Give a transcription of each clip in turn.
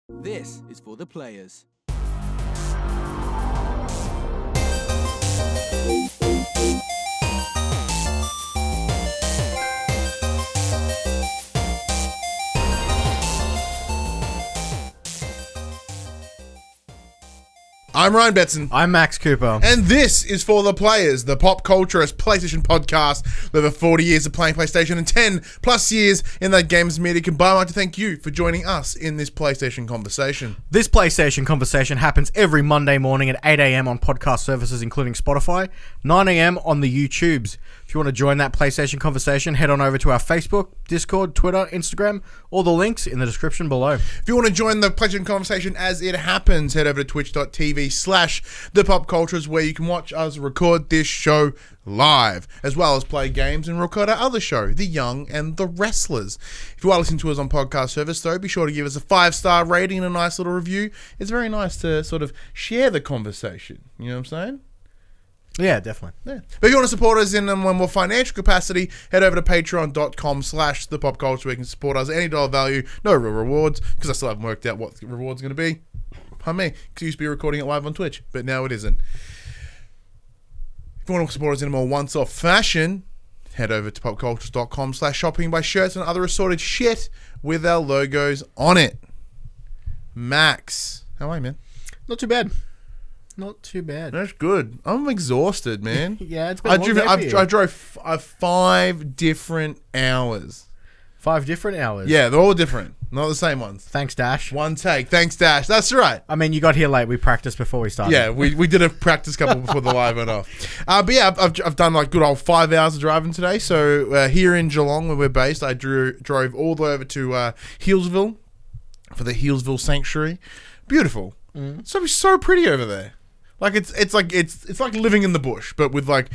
This is for the players. I'm Ryan Betson. I'm Max Cooper. And this is For the Players, the PopCulturists PlayStation podcast with over 40 years of playing PlayStation and 10 plus years in that games media combined. I'd like to thank you for joining us in this PlayStation conversation. This PlayStation conversation happens every Monday morning at 8 a.m. on podcast services including Spotify, 9 a.m. on the YouTubes. If you want to join that PlayStation conversation, head on over to our Facebook, Discord, Twitter, Instagram, all the links in the description below. If you want to join the PlayStation conversation as it happens, head over to twitch.tv/thepopculturists where you can watch us record this show live, as well as play games and record our other show, The Young and the Wrestlers. If you are listening to us on podcast service, though, be sure to give us a 5-star rating and a nice little review. It's very nice to sort of share the conversation. You know what I'm saying? Yeah, definitely. Yeah. But if you want to support us in a more financial capacity, head over to patreon.com/thepopculture where you can support us at any dollar value. No real rewards, because I still haven't worked out what the reward's going to be. Pardon me, because I used to be recording it live on Twitch, but now it isn't. If you want to support us in a more once-off fashion, head over to popcultures.com/shopping by shirts and other assorted shit with our logos on it. Max, how are you, man? Not too bad. Not too bad. That's good. I'm exhausted, man. Yeah, it's been a long day for you. I drove 5 different hours. 5 different hours? Yeah, they're all different. Not the same ones. Thanks, Dash. One take. Thanks, Dash. That's right. I mean, you got here late. We practiced before we started. Yeah, we did a practice couple before the live went off. But yeah, I've done like good old 5 hours of driving today. So here in Geelong, where we're based, I drove all the way over to Healesville for the Healesville Sanctuary. Beautiful. It's so pretty over there. Like it's like living in the bush, but with like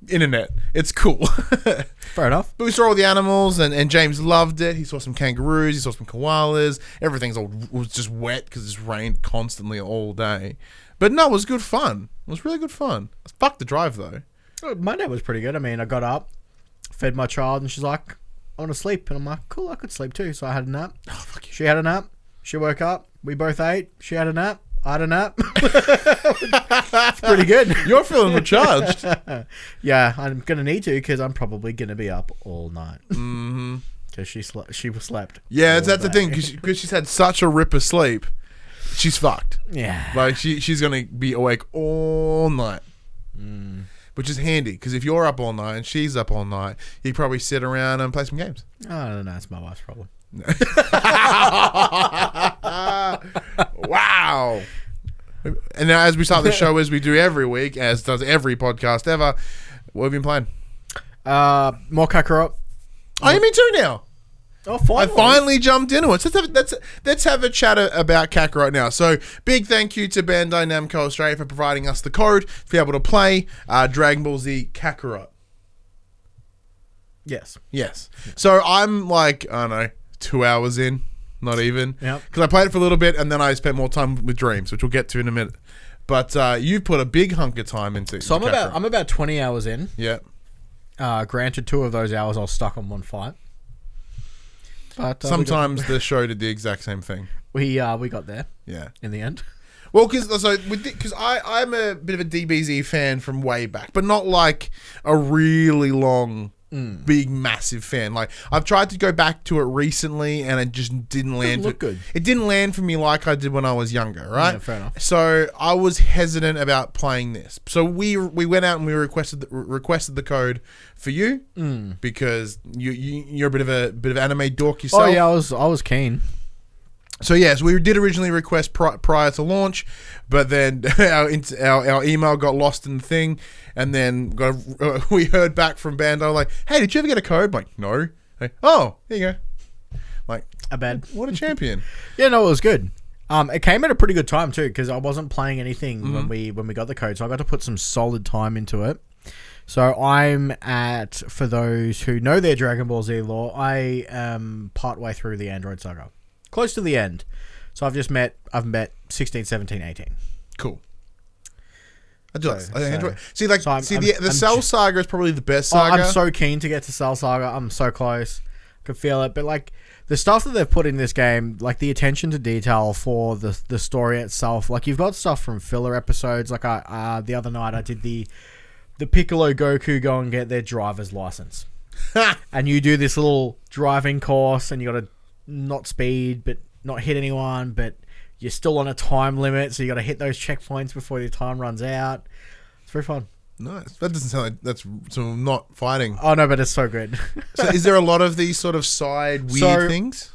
internet. It's cool. Fair enough. But we saw all the animals, and James loved it. He saw some kangaroos, he saw some koalas. Everything's was just wet because it's rained constantly all day. But no, it was good fun. It was really good fun. Fuck the drive though. My day was pretty good. I mean, I got up, fed my child, and she's like, I want to sleep. And I'm like, cool, I could sleep too. So I had a nap. Oh, fuck you. She had a nap. She woke up. We both ate. She had a nap. I had a nap. It's pretty good. You're feeling recharged. Yeah, I'm going to need to because I'm probably going to be up all night. Mm-hmm. Because she slept. Yeah, that's the thing. Because she's had such a ripper sleep. She's fucked. Yeah. Like, she's going to be awake all night. Which is handy, because if you're up all night and she's up all night, you probably sit around and play some games. I don't know. It's my wife's problem. Wow. And now, as we start the show, as we do every week, as does every podcast ever, what have you been playing? More Kakarot. Oh, you mean too now? Oh, finally. I finally jumped into it. So let's have a chat about Kakarot now. So, big thank you to Bandai Namco Australia for providing us the code to be able to play Dragon Ball Z Kakarot. Yes. So, I'm like, I don't know, 2 hours in. Not even. Yep. Because I played it for a little bit and then I spent more time with Dreams, which we'll get to in a minute. But you put a big hunk of time into So I'm about 20 hours in. Yeah. Granted, 2 of those hours I was stuck on one fight. But sometimes the show did the exact same thing. We got there. Yeah. In the end. Well, because I'm a bit of a DBZ fan from way back, but not like a really long, big, massive fan. Like, I've tried to go back to it recently, and it just didn't land. Look good. It didn't land for me like I did when I was younger, right? Yeah, fair enough. So I was hesitant about playing this. So we went out and we requested the code for you because you're a bit of anime dork yourself. Oh yeah, I was keen. So yes, we did originally request prior to launch, but then our email got lost in the thing, and then we heard back from Bandai like, "Hey, did you ever get a code?" I'm like, no. Like, oh, there you go. Like, a bad. What a champion. Yeah, no, it was good. It came at a pretty good time too because I wasn't playing anything when we got the code, so I got to put some solid time into it. So I'm for those who know their Dragon Ball Z lore, I am partway through the Android saga. Close to the end. So I've met 16, 17, 18. Cool. I do. So, I enjoy. The Cell Saga is probably the best saga. I'm so keen to get to Cell Saga. I'm so close. I can feel it. But like the stuff that they've put in this game, like the attention to detail for the story itself, like you've got stuff from filler episodes. Like the other night I did the Piccolo Goku go and get their driver's license. And you do this little driving course and you got to not speed but not hit anyone, but you're still on a time limit, so you got to hit those checkpoints before your time runs out. It's very fun. Nice. That doesn't sound like that's so not fighting. Oh no, but it's so good. So is there a lot of these sort of side weird things?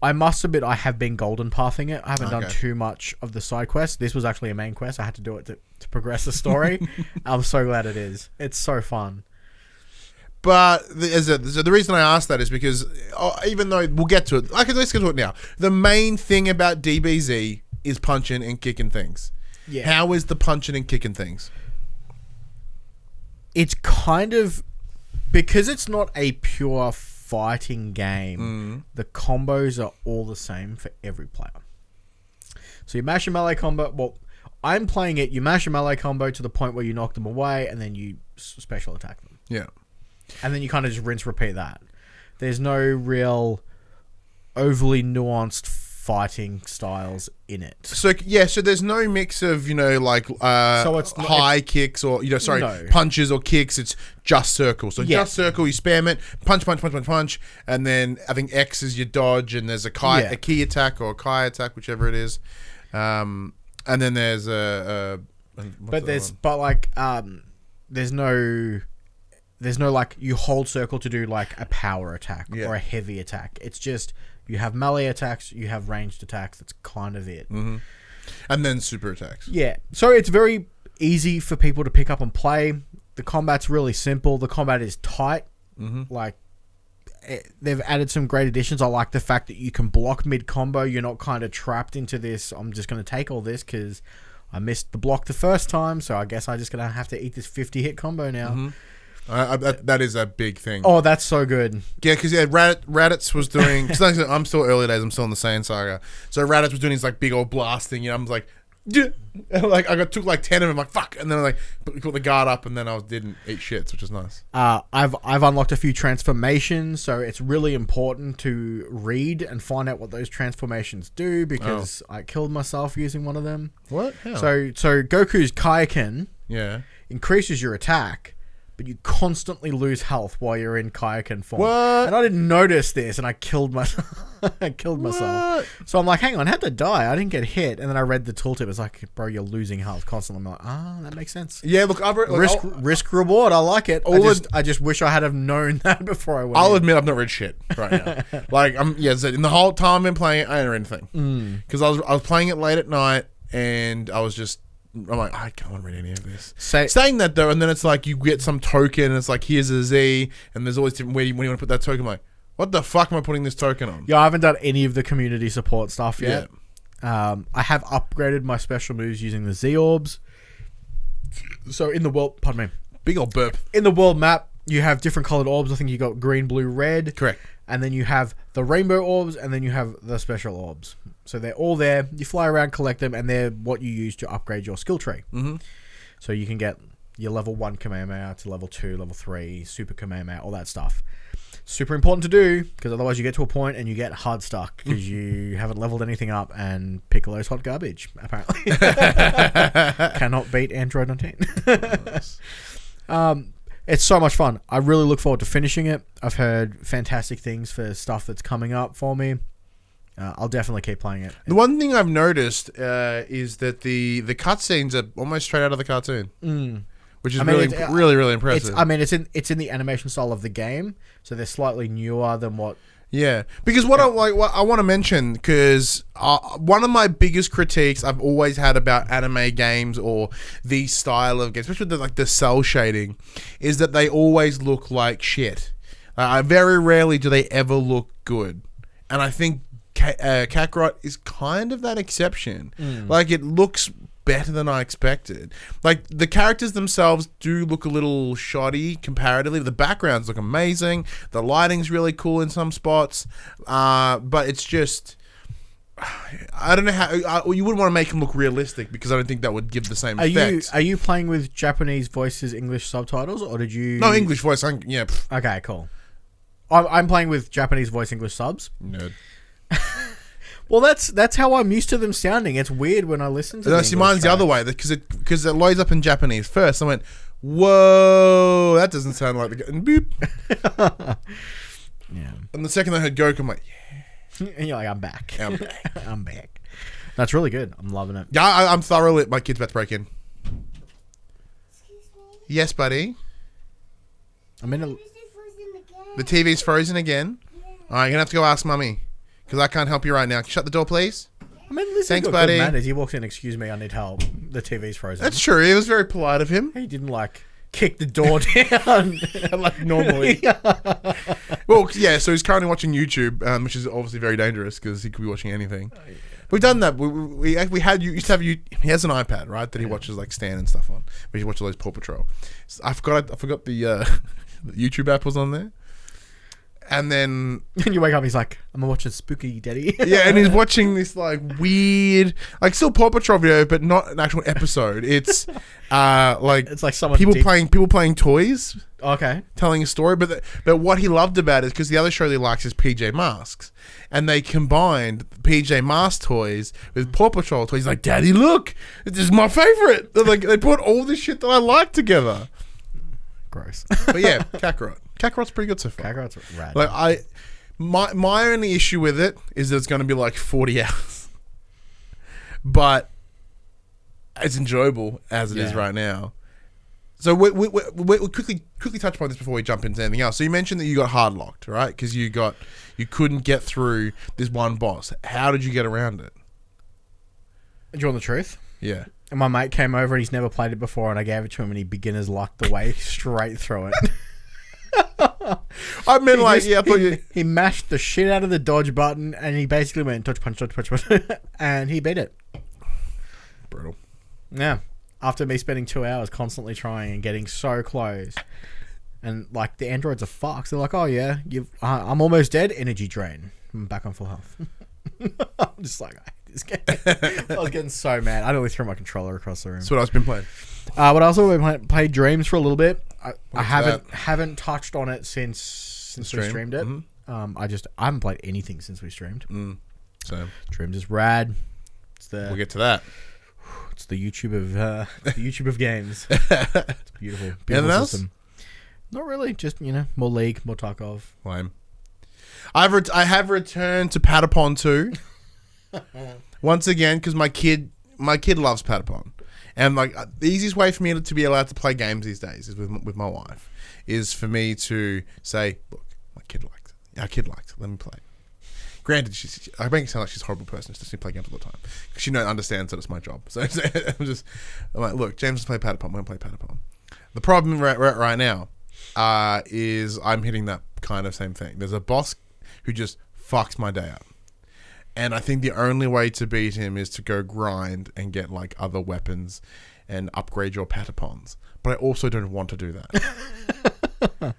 I must admit I have been golden pathing it. I haven't done Okay. too much of the side quest. This was actually a main quest. I had to do it to progress the story. I'm so glad it is. It's so fun. But the reason I asked that is because even though we'll get to it, let's get to it now. The main thing about DBZ is punching and kicking things. Yeah. How is the punching and kicking things? It's kind of, because it's not a pure fighting game, the combos are all the same for every player. So you mash a melee combo. Well, I'm playing it. You mash a melee combo to the point where you knock them away, and then you special attack them. Yeah. And then you kind of just rinse, repeat that. There's no real overly nuanced fighting styles in it. So there's no mix of So it's not- high kicks or No. punches or kicks. It's just circle. So Yeah. just circle. You spam it, punch, and then I think X is your dodge, and there's a key attack or a kai attack, whichever it is. And then there's there's no like you hold circle to do like a power attack or a heavy attack. It's just you have melee attacks, you have ranged attacks. That's kind of it. Mm-hmm. And then super attacks. Yeah. So it's very easy for people to pick up and play. The combat's really simple. The combat is tight. Mm-hmm. Like they've added some great additions. I like the fact that you can block mid combo. You're not kind of trapped into this. I'm just going to take all this because I missed the block the first time, so I guess I'm just going to have to eat this 50 hit combo now. Mm-hmm. That is a big thing. Oh, that's so good. Yeah, because Raditz was doing. Cause like I said, I'm still early days. I'm still in the Saiyan saga. So Raditz was doing his like big old blasting. I'm like, and like I took like 10 of them. Like fuck, and then I like put the guard up, and then I didn't eat shits, which is nice. I've unlocked a few transformations, so it's really important to read and find out what those transformations do because I killed myself using one of them. What? How? So Goku's Kaioken increases your attack, but you constantly lose health while you're in Kaioken form. What? And I didn't notice this, and I killed myself. myself. So I'm like, hang on, how'd I die? I didn't get hit. And then I read the tooltip. It's like, bro, you're losing health constantly. I'm like, that makes sense. Yeah, look, Risk reward. I like it. I just wish I had have known that before I went. I'll admit I've not read shit right now. Like in the whole time I've been playing it, I ain't read anything because I was playing it late at night and I'm like, I can't want to read any of this. Saying that though, and then it's like you get some token and it's like here's a Z and there's always different when you want to put that token. I'm like, what the fuck am I putting this token on? Yeah, I haven't done any of the community support stuff yet. I have upgraded my special moves using the Z orbs. So in the world, pardon me, big old burp. In the world map, you have different colored orbs. I think you got green, blue, red. Correct. And then you have the rainbow orbs, and then you have the special orbs. So they're all there. You fly around, collect them, and they're what you use to upgrade your skill tree. Mm-hmm. So you can get your level 1 Kamehameha to level 2, level 3, super Kamehameha, all that stuff. Super important to do, because otherwise you get to a point and you get hard stuck because you haven't leveled anything up, and Piccolo's hot garbage, apparently. Cannot beat Android on 10. It's so much fun. I really look forward to finishing it. I've heard fantastic things for stuff that's coming up for me. I'll definitely keep playing it. The one thing I've noticed is that the cutscenes are almost straight out of the cartoon, which is really impressive. It's in the animation style of the game, so they're slightly newer than what. Yeah, because what I want to mention, because one of my biggest critiques I've always had about anime games or these style of games, especially the cell shading, is that they always look like shit. Very rarely do they ever look good, and I think Kakarot is kind of that exception. Like, it looks better than I expected. Like, the characters themselves do look a little shoddy comparatively. The backgrounds look amazing. The lighting's really cool in some spots. But it's just, I don't know how you wouldn't want to make them look realistic because I don't think that would give the same effect. Are you playing with Japanese voices, English subtitles, or did you? No, English voice. Yeah. Okay, cool. I'm playing with Japanese voice English subs. Nerd. Well, that's how I'm used to them sounding. It's weird when I listen to them. See, mine's the other way because it loads up in Japanese first. I went, whoa, that doesn't sound like the and boop. Yeah. And the second I heard Goku, I'm like, yeah. And you're like, I'm back. I'm back. I'm back. That's really good. I'm loving it. Yeah, I'm thoroughly. My kid's about to break in. Excuse me? Yes, buddy. I'm in a. The TV's frozen again. All right, you're gonna have to go ask mummy because I can't help you right now. Shut the door, please. I mean, listen, Thanks, got buddy. good manners. He walks in, excuse me, I need help. The TV's frozen. That's true. It was very polite of him. He didn't like kick the door down like normally. Well, yeah. So he's currently watching YouTube, which is obviously very dangerous because he could be watching anything. We've done that. We used to have you. He has an iPad, right? That he watches like Stan and stuff on. But he watches all those Paw Patrol. So I forgot the YouTube app was on there. And then And you wake up, he's like, I'm watching Spooky Daddy. yeah, and he's watching this like weird, like still Paw Patrol video, but not an actual episode. It's like It's like someone people playing toys, Okay. telling a story. But what he loved about it is because the other show he likes is PJ Masks, and they combined PJ Masks toys with Paw Patrol toys. He's like, Daddy, look, this is my favorite. They're like they put all this shit that I like together. Gross. But yeah, Kakarot. Kakarot's pretty good so far. Kakarot's rad. Like my only issue with it is that it's going to be like 40 hours, but it's enjoyable as it is Yeah. right now. So we quickly touch upon this before we jump into anything else. So you mentioned that you got hard locked, right? Because you couldn't get through this one boss. How did you get around it? Do you want the truth? Yeah. And my mate came over and he's never played it before, and I gave it to him and he beginners locked the way straight through it. I mean, like, yeah, I thought you. He mashed the shit out of the dodge button and he basically went touch punch, and he beat it. Brutal. Yeah. After me spending 2 hours constantly trying and getting so close. And like the androids are fucked. They're like, oh yeah, I'm almost dead. Energy drain. I'm back on full health. I'm just like, I hate this game. I was getting so mad. I nearly threw my controller across the room. That's what I've been playing. But I also played Dreams for a little bit. I What's haven't touched on it since we stream? streamed it. Mhm. I haven't played anything since we streamed. So Dreams is rad. It's we'll get to that. It's the YouTube of games. It's beautiful. Anything else? System. Not really. Just more League, more Tarkov. Lame. I have returned to Patapon 2 once again because my kid loves Patapon, and like the easiest way for me to be allowed to play games these days is with my wife, is for me to say, look, my kid likes it. Our kid likes it. Let me play. Granted, I make it sound like she's a horrible person. She doesn't play games all the time because she understands that it's my job. So I'm like, look, James has played Patapon. I'm going to play Patapon. The problem right now is I'm hitting that kind of same thing. There's a boss who just fucks my day up. And I think the only way to beat him is to go grind and get like other weapons and upgrade your Patapons. But I also don't want to do that.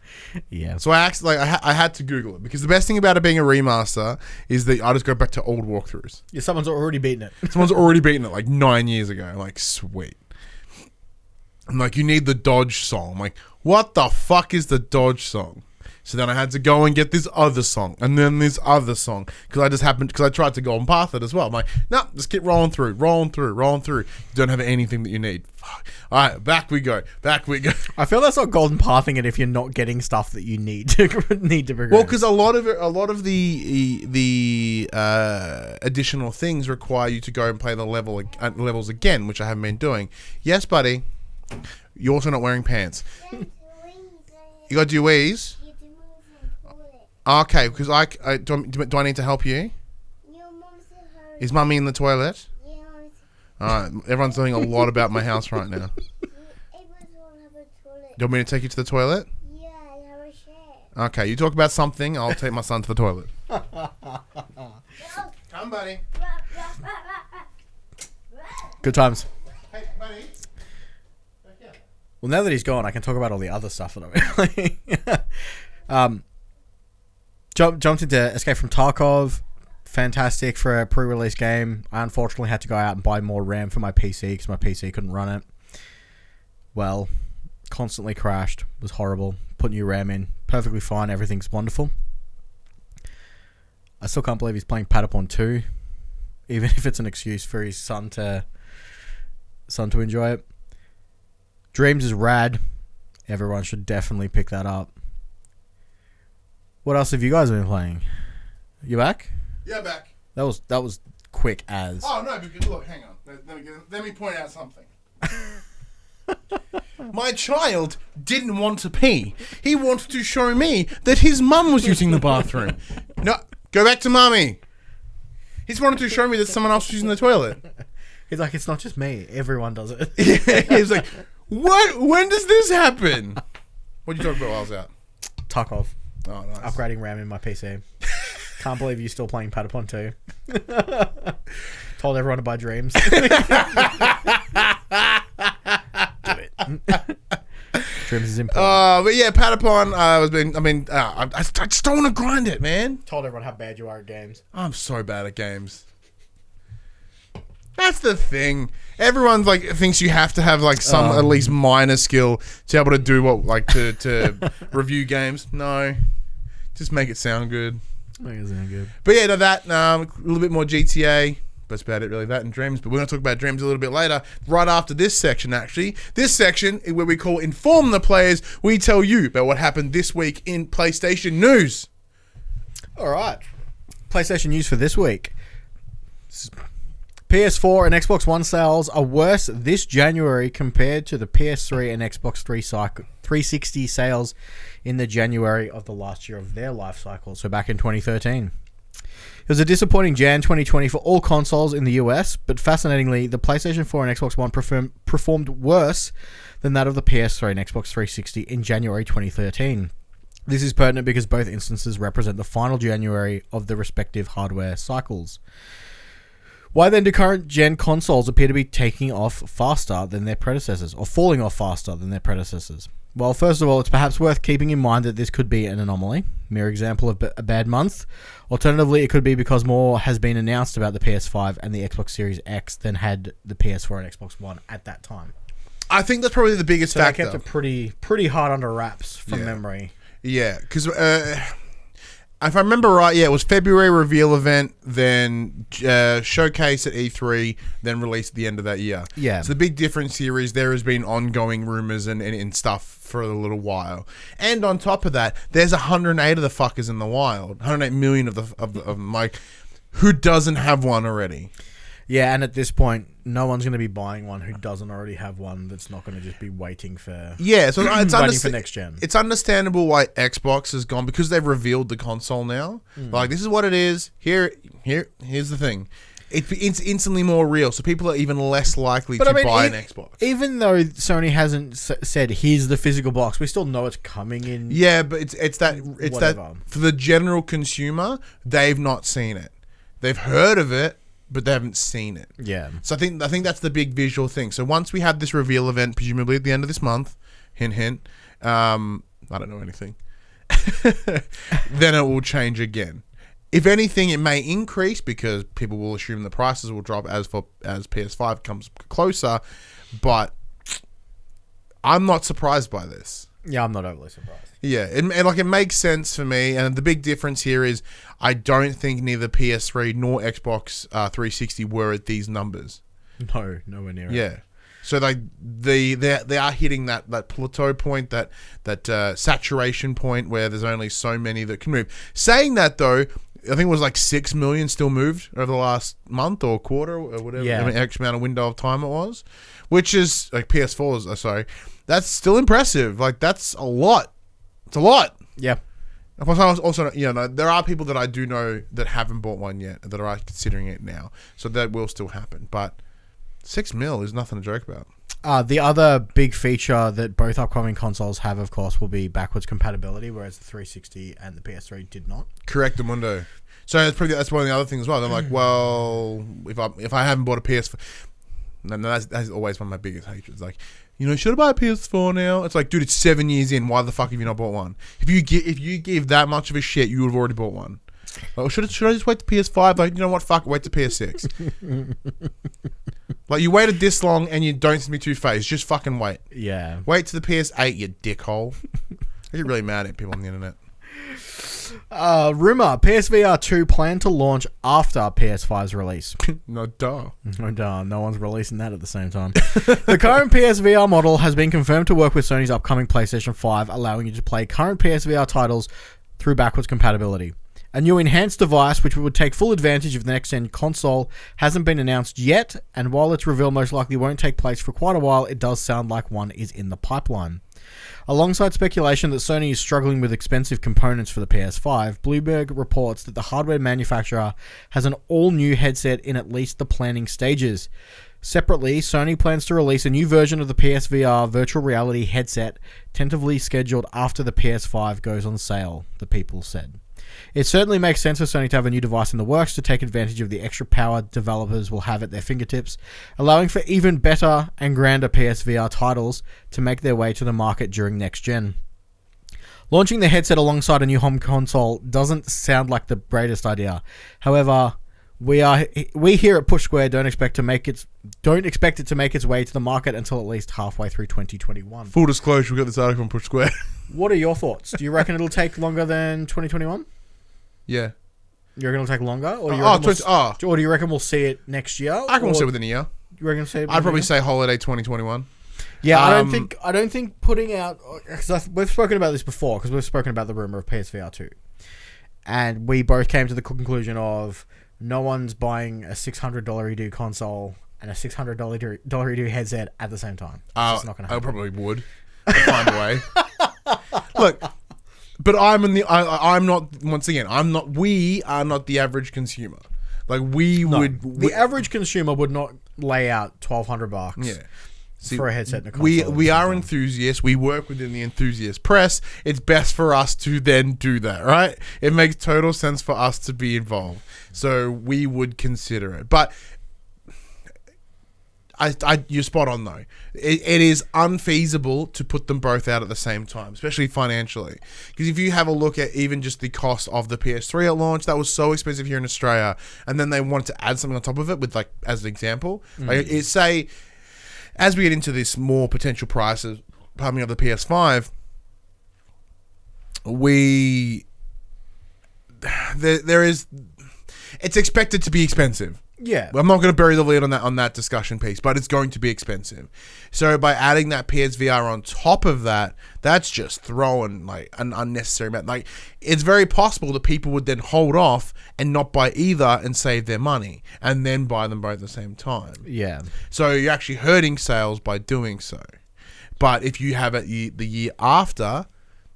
Yeah. So I had to Google it because the best thing about it being a remaster is that I just go back to old walkthroughs. Yeah, someone's already beaten it. Someone's already beaten it like 9 years ago. I'm like, sweet. I'm like, you need the dodge song. I'm like, what the fuck is the dodge song? So then I had to go and get this other song and then this other song because I tried to go on path it as well. I'm like, no, just keep rolling through. You don't have anything that you need. Fuck. All right, back we go. I feel that's not golden pathing it if you're not getting stuff that you need to progress. Well, because a lot of the additional things require you to go and play the levels again, which I haven't been doing. Yes, buddy. You're also not wearing pants. You got to do wheeze. Okay, because do I need to help you? Is mummy in the toilet? Alright, everyone's learning a lot about my house right now. Do you want me to take you to the toilet? Yeah, I have a share. Okay, you talk about something, I'll take my son to the toilet. Come, buddy. Good times. Hey, buddy. Well, now that he's gone, I can talk about all the other stuff that I'm jumped into Escape from Tarkov. Fantastic for a pre-release game. I unfortunately had to go out and buy more RAM for my PC because my PC couldn't run it. Well, constantly crashed, was horrible. Put new RAM in, perfectly fine, everything's wonderful. I still can't believe he's playing Patapon 2, even if it's an excuse for his son to enjoy it. Dreams is rad. Everyone should definitely pick that up. What else have you guys been playing? You back? Yeah, back. That was quick as. Oh no, because look, hang on. Let me point out something. My child didn't want to pee. He wanted to show me that his mum was using the bathroom. No, go back to mummy. He's wanted to show me that someone else was using the toilet. He's like, it's not just me. Everyone does it. He's like, what? When does this happen? What did you talk about while I was out? Tarkov. Oh, nice. Upgrading RAM in my PC. Can't believe you're still playing Patapon 2. Told everyone to buy Dreams. Do it. Dreams is important. But yeah, Patapon. I just don't want to grind it, man. Told everyone how bad you are at games. I'm so bad at games. That's the thing. Everyone's like thinks you have to have like some at least minor skill to be able to do what like to review games. No, just make it sound good. Make it sound good. But yeah, no, that a little bit more GTA. That's about it, really. That and Dreams. But we're going to talk about Dreams a little bit later, right after this section. Actually, this section is where we call Inform the Players. We tell you about what happened this week in PlayStation news. All right, PlayStation news for this week. PS4 and Xbox One sales are worse this January compared to the PS3 and Xbox 360 sales in the January of the last year of their life cycle, so back in 2013. It was a disappointing Jan 2020 for all consoles in the US, but fascinatingly, the PlayStation 4 and Xbox One performed worse than that of the PS3 and Xbox 360 in January 2013. This is pertinent because both instances represent the final January of the respective hardware cycles. Why then do current gen consoles appear to be taking off faster than their predecessors, or falling off faster than their predecessors? Well, first of all, it's perhaps worth keeping in mind that this could be an anomaly, mere example of a bad month. Alternatively, it could be because more has been announced about the PS5 and the Xbox Series X than had the PS4 and Xbox One at that time. I think that's probably the biggest factor. They kept it pretty hard under wraps from memory. Yeah, because if I remember right, it was February reveal event, then showcase at E3, then release at the end of that year. Yeah. So the big difference here is there has been ongoing rumors and stuff for a little while. And on top of that, there's 108 of the fuckers in the wild. 108 million of them. Like, who doesn't have one already? Yeah, and at this point, no one's going to be buying one who doesn't already have one that's not going to just be waiting for... Yeah, so it's waiting for next gen. It's understandable why Xbox has gone, because they've revealed the console now. Like, this is what it is. Here's the thing. It's instantly more real, so people are even less likely to buy an Xbox. Even though Sony hasn't said, here's the physical box, we still know it's coming in. Yeah, but it's that for the general consumer, they've not seen it. They've heard of it, but they haven't seen it. Yeah. So I think that's the big visual thing. So once we have this reveal event, presumably at the end of this month, hint hint, I don't know anything, then it will change again. If anything, it may increase because people will assume the prices will drop as PS5 comes closer, but I'm not surprised by this. Yeah, I'm not overly surprised. Yeah, it makes sense for me, and the big difference here is I don't think neither PS3 nor Xbox 360 were at these numbers. No, nowhere near it. Yeah, so they are hitting that plateau point, that saturation point where there's only so many that can move. Saying that though, I think it was like 6 million still moved over the last month or quarter or whatever. Yeah. X amount of window of time it was, which is like PS4s. Sorry, that's still impressive. Like that's a lot. It's a lot. Yeah. Also, there are people that I do know that haven't bought one yet that are considering it now, so that will still happen. But 6 mil is nothing to joke about. The other big feature that both upcoming consoles have, of course, will be backwards compatibility, whereas the 360 and the PS3 did not. Correct, Mundo. So that's one of the other things as well. I'm like, well, if I haven't bought a PS4, no, that's always one of my biggest hatreds. Like, should I buy a PS4 now? It's like, dude, it's 7 years in. Why the fuck have you not bought one? If you give that much of a shit, you would have already bought one. Like, should I just wait to PS5? Like, you know what? Fuck, wait to PS6. Like, you waited this long and you don't seem to be two-faced. Just fucking wait. Yeah. Wait to the PS8, you dickhole. I get really mad at people on the internet. Rumor, PSVR 2 planned to launch after PS5's release. No, duh. Oh, darn. No one's releasing that at the same time. The current PSVR model has been confirmed to work with Sony's upcoming PlayStation 5, allowing you to play current PSVR titles through backwards compatibility. A new enhanced device, which would take full advantage of the next-gen console, hasn't been announced yet, and while its reveal most likely won't take place for quite a while, it does sound like one is in the pipeline. Alongside speculation that Sony is struggling with expensive components for the PS5, Bloomberg reports that the hardware manufacturer has an all-new headset in at least the planning stages. Separately, Sony plans to release a new version of the PSVR virtual reality headset, tentatively scheduled after the PS5 goes on sale, the people said. It certainly makes sense for Sony to have a new device in the works to take advantage of the extra power developers will have at their fingertips, allowing for even better and grander PSVR titles to make their way to the market during next gen. Launching the headset alongside a new home console doesn't sound like the greatest idea. However, we here at Push Square don't expect it to make its way to the market until at least halfway through 2021. Full disclosure, we got this article from Push Square. What are your thoughts? Do you reckon it'll take longer than 2021? Yeah. You reckon it'll take longer, or do you reckon we'll see it next year? I reckon we'll see it within a year. You reckon we'll see it? I'd probably say holiday 2021. Yeah, I don't think putting out, because we've spoken about this before, because we've spoken about the rumor of PSVR 2, and we both came to the conclusion of no one's buying a $600 eDo console and a $600 eDo headset at the same time. It's just not going to happen. I probably would. I'd find a way. Look, but I'm not. Once again, we are not the average consumer. Like the average consumer would not lay out $1,200. Yeah. See, for a headset and a console. We are enthusiasts. We work within the enthusiast press. It's best for us to then do that, right? It makes total sense for us to be involved. So we would consider it. But you're spot on, though. It is unfeasible to put them both out at the same time, especially financially. Because if you have a look at even just the cost of the PS3 at launch, that was so expensive here in Australia. And then they wanted to add something on top of it with, like, as an example. Like, say, as we get into this more potential prices, of the PS5, it's expected to be expensive. Yeah. I'm not going to bury the lead on that discussion piece, but it's going to be expensive. So by adding that PSVR on top of that, that's just throwing like an unnecessary amount. Like, it's very possible that people would then hold off and not buy either and save their money and then buy them both at the same time. Yeah. So you're actually hurting sales by doing so. But if you have it the year after,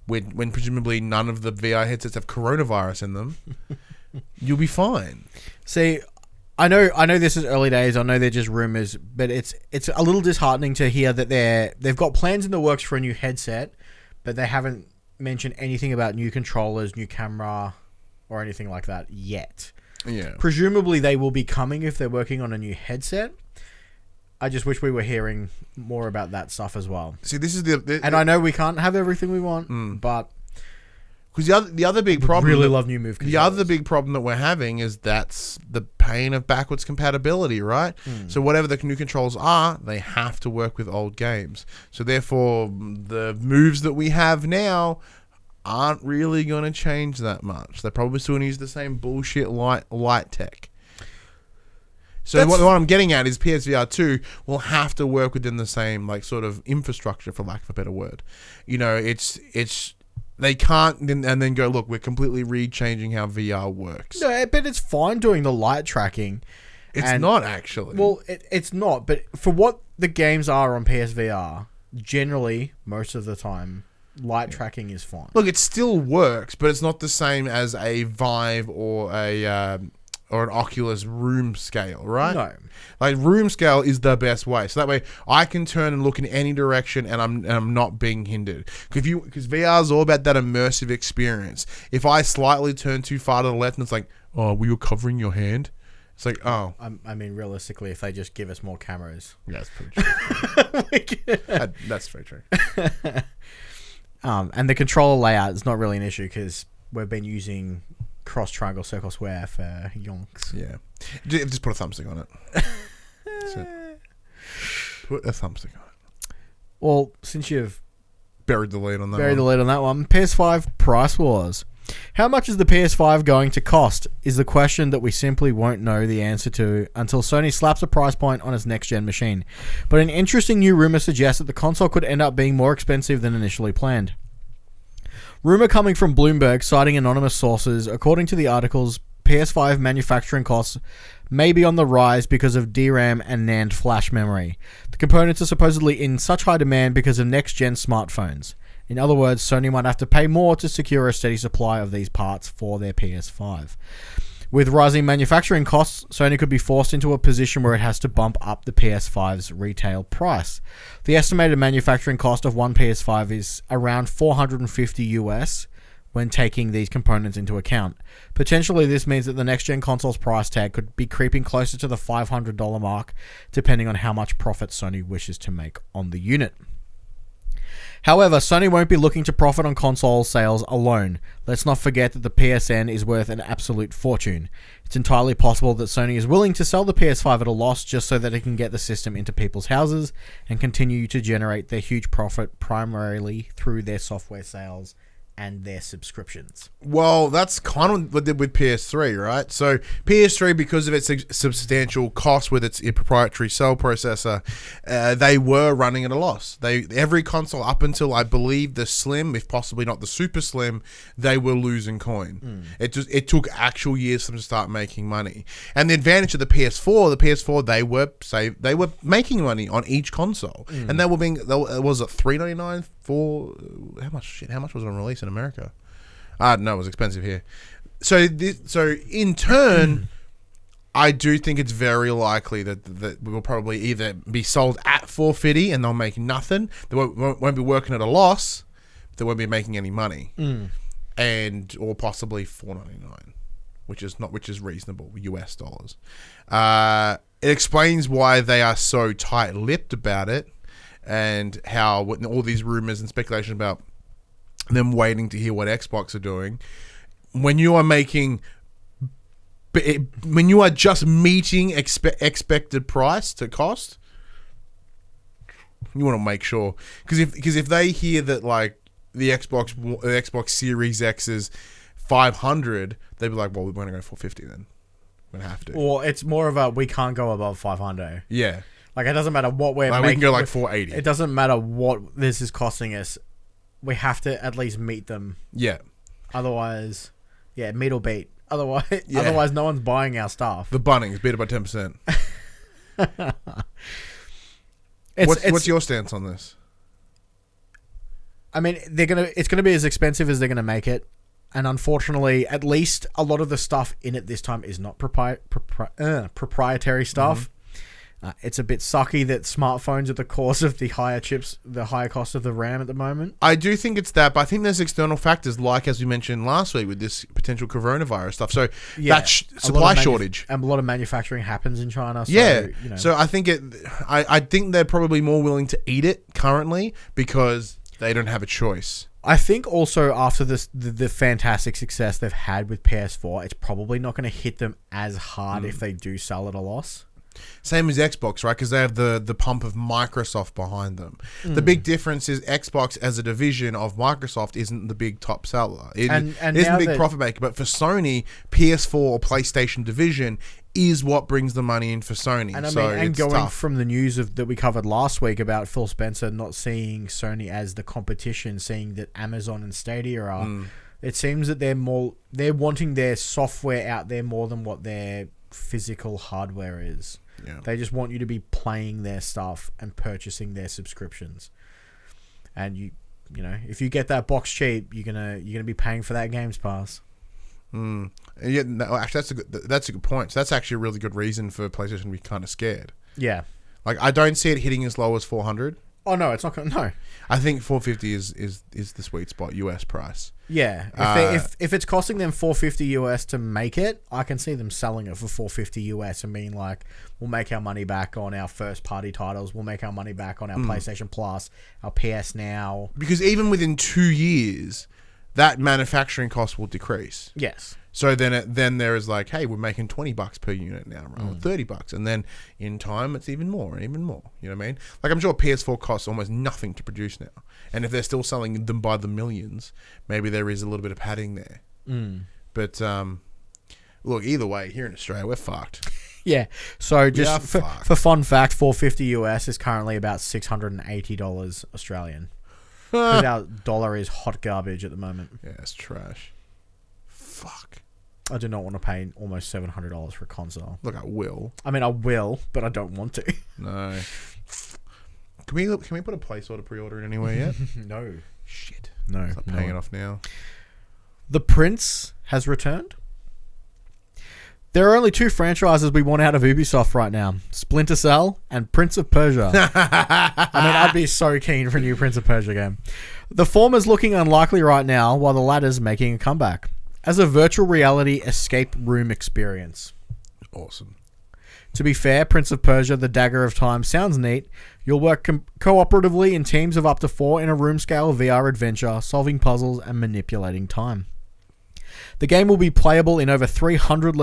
when presumably none of the VR headsets have coronavirus in them, you'll be fine. See, I know this is early days. I know they're just rumors, but it's a little disheartening to hear that they've got plans in the works for a new headset, but they haven't mentioned anything about new controllers, new camera, or anything like that yet. Yeah. Presumably they will be coming if they're working on a new headset. I just wish we were hearing more about that stuff as well. See, this is and I know we can't have everything we want, but because the other big problem, really love new move controllers. The other big problem that we're having is that's the pain of backwards compatibility, right? So whatever the new controls are, they have to work with old games. So therefore, the moves that we have now aren't really going to change that much. They're probably still going to use the same bullshit light tech. So what I'm getting at is PSVR 2 will have to work within the same like sort of infrastructure, for lack of a better word. You know, it's they can't and then go, look, we're completely re-changing how VR works. No, but it's fine doing the light tracking. It's not actually. Well, it's not. But for what the games are on PSVR, generally, most of the time, light tracking is fine. Look, it still works, but it's not the same as a Vive or an Oculus room scale, right? No. Like, room scale is the best way. So that way I can turn and look in any direction and I'm not being hindered. Because VR is all about that immersive experience. If I slightly turn too far to the left and it's like, oh, were you covering your hand? It's like, oh. I mean, realistically, if they just give us more cameras. Yeah, that's pretty true. That's very true. And the controller layout is not really an issue because we've been using cross, triangle, circle, square for yonks. Yeah. Just put a thumbstick on it. That's it. Put a thumbstick on it. Well, since you've Buried the lead on that buried the one. lead on that one, PS5 price wars. How much is the PS5 going to cost is the question that we simply won't know the answer to until Sony slaps a price point on its next-gen machine. But an interesting new rumor suggests that the console could end up being more expensive than initially planned. Rumor coming from Bloomberg, citing anonymous sources, according to the articles, PS5 manufacturing costs may be on the rise because of DRAM and NAND flash memory. The components are supposedly in such high demand because of next-gen smartphones. In other words, Sony might have to pay more to secure a steady supply of these parts for their PS5. With rising manufacturing costs, Sony could be forced into a position where it has to bump up the PS5's retail price. The estimated manufacturing cost of one PS5 is around $450 US when taking these components into account. Potentially, this means that the next-gen console's price tag could be creeping closer to the $500 mark, depending on how much profit Sony wishes to make on the unit. However, Sony won't be looking to profit on console sales alone. Let's not forget that the PSN is worth an absolute fortune. It's entirely possible that Sony is willing to sell the PS5 at a loss just so that it can get the system into people's houses and continue to generate their huge profit primarily through their software sales and their subscriptions. Well, that's kind of what they did with PS3, right? So PS3, because of its substantial cost with its proprietary cell processor, they were running at a loss. Every console up until, I believe, the Slim, if possibly not the Super Slim, they were losing coin. It took actual years for them to start making money. And the advantage of the PS4, they were making money on each console, and they were being, was it $399 for how much was it on release in America? No, it was expensive here. So in turn, I do think it's very likely that we will probably either be sold at $450 and they'll make nothing. They won't be working at a loss. They won't be making any money, or possibly $499, which is reasonable US dollars. It explains why they are so tight-lipped about it, and how all these rumors and speculation about them waiting to hear what Xbox are doing. When you are just meeting expected price to cost, you want to make sure, because if they hear that like the Xbox Series X is $500, they'd be like, well, we're going to go $450 then. We're going to have to. Or it's more of a we can't go above $500. Yeah. Like, it doesn't matter what we're making. We can go like $480. It doesn't matter what this is costing us. We have to at least meet them. Yeah. Otherwise, meet or beat. Otherwise, no one's buying our stuff. The Bunnings beat it by 10%. What's your stance on this? I mean, it's gonna be as expensive as they're gonna make it, and unfortunately, at least a lot of the stuff in it this time is not proprietary stuff. It's a bit sucky that smartphones are the cause of the higher cost of the RAM at the moment. I do think it's that, but I think there's external factors, like as we mentioned last week with this potential coronavirus stuff. So that supply shortage, and a lot of manufacturing happens in China. So, so I think I think they're probably more willing to eat it currently because they don't have a choice. I think also after the fantastic success they've had with PS4, it's probably not going to hit them as hard if they do sell at a loss. Same as Xbox, right? Because they have the pump of Microsoft behind them. The big difference is Xbox as a division of Microsoft isn't the big top seller. It isn't a big profit maker. But for Sony, PS4 or PlayStation division is what brings the money in for Sony. And going tough. from the news that we covered last week about Phil Spencer not seeing Sony as the competition, seeing that Amazon and Stadia are, it seems that they're wanting their software out there more than what their physical hardware is. Yeah. They just want you to be playing their stuff and purchasing their subscriptions. And you know, if you get that box cheap, you're gonna be paying for that Games Pass. Yeah, no, actually, that's a good point. So that's actually a really good reason for PlayStation to be kind of scared. Yeah, like I don't see it hitting as low as $400. Oh no, it's not gonna. No, I think $450 is the sweet spot US price. Yeah, if it's costing them $450 US to make it, I can see them selling it for $450 US and being like, we'll make our money back on our first party titles, we'll make our money back on our PlayStation Plus, our PS Now. Because even within 2 years, that manufacturing cost will decrease. Yes. So then there is like, hey, we're making $20 per unit now, right? Or $30, and then in time it's even more and even more. You know what I mean? Like I'm sure PS4 costs almost nothing to produce now, and if they're still selling them by the millions, maybe there is a little bit of padding there. But look, either way, here in Australia, we're fucked. Yeah. So just Yeah, for fun fact, $450 US is currently about $680 Australian. Because our dollar is hot garbage at the moment. Yeah, it's trash. Fuck. I do not want to pay almost $700 for a console. Look, I will. I mean, I will, but I don't want to. No. Can we put a placeholder pre-order in anywhere yet? No. Shit. No. Stop paying it off now. The Prince has returned. There are only 2 franchises we want out of Ubisoft right now. Splinter Cell and Prince of Persia. I mean, I'd be so keen for a new Prince of Persia game. The former's looking unlikely right now, while the latter's making a comeback. As a virtual reality escape room experience. Awesome. To be fair, Prince of Persia, The Dagger of Time sounds neat. You'll work cooperatively in teams of up to 4 in a room-scale VR adventure, solving puzzles and manipulating time. The game will be playable in over 300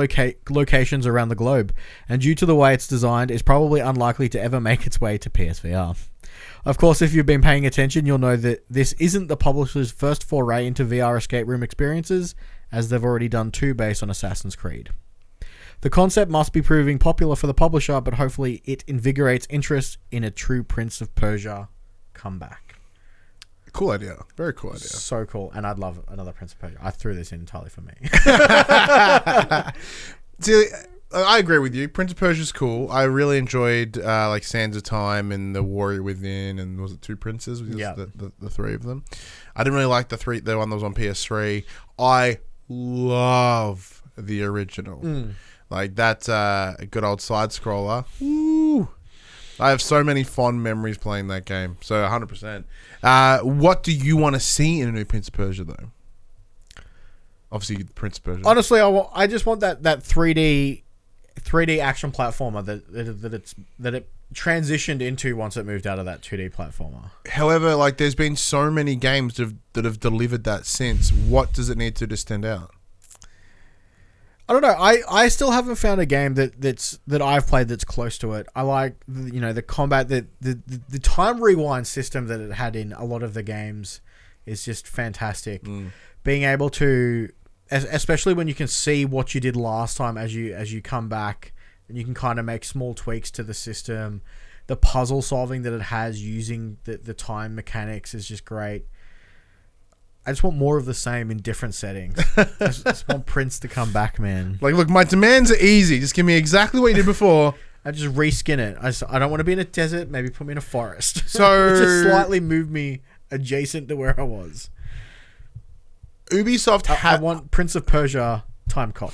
locations around the globe, and due to the way it's designed, is probably unlikely to ever make its way to PSVR. Of course, if you've been paying attention, you'll know that this isn't the publisher's first foray into VR escape room experiences, as they've already done 2 based on Assassin's Creed. The concept must be proving popular for the publisher, but hopefully it invigorates interest in a true Prince of Persia comeback. Cool idea. Very cool idea. So cool, and I'd love another Prince of Persia. I threw this in entirely for me. See, I agree with you. Prince of Persia's cool. I really enjoyed like Sands of Time and The Warrior Within, and was it 2 Princes? Yeah. The 3 of them. I didn't really like the one that was on PS3. I love the original. Like that's a good old side scroller. Woo! I have so many fond memories playing that game. So 100%. What do you want to see in a new Prince of Persia though? Obviously, Prince of Persia. Honestly, I just want that 3D action platformer that it transitioned into once it moved out of that 2D platformer. However, like there's been so many games that have delivered that since. What does it need to stand out? I don't know. I still haven't found a game that I've played that's close to it. I like the combat, the time rewind system that it had in a lot of the games is just fantastic. Being able to, especially when you can see what you did last time as you come back, and you can kind of make small tweaks to the system. The puzzle solving that it has using the time mechanics is just great. I just want more of the same in different settings. I just want Prince to come back, man. Like, look, my demands are easy. Just give me exactly what you did before. I just reskin it. I don't want to be in a desert. Maybe put me in a forest. So just slightly move me adjacent to where I was. Ubisoft I want Prince of Persia time cop.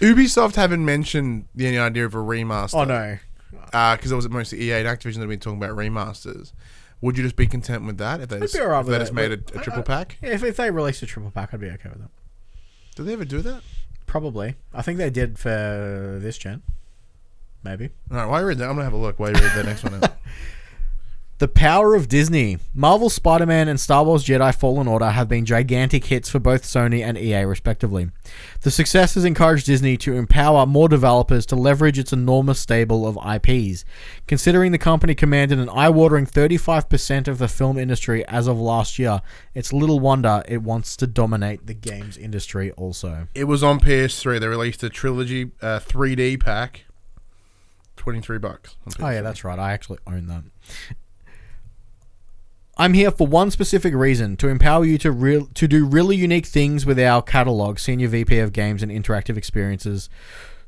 Ubisoft haven't mentioned any idea of a remaster. Oh no, because it was mostly EA and Activision that have been talking about remasters. Would you just be content with that if they just, made a triple pack? If they released a triple pack, I'd be okay with that. Did they ever do that? Probably. I think they did for this gen. Maybe. All right, while you read that, I'm going to have a look while you read the next one out. The power of Disney. Marvel's Spider-Man and Star Wars Jedi Fallen Order have been gigantic hits for both Sony and EA respectively. The success has encouraged Disney to empower more developers to leverage its enormous stable of IPs. Considering the company commanded an eye-watering 35% of the film industry as of last year, it's little wonder it wants to dominate the games industry also. It was on PS3. They released a trilogy 3D pack. $23. Oh yeah, that's right. I actually own that. I'm here for one specific reason, to empower you to do really unique things with our catalog, Senior VP of Games and Interactive Experiences,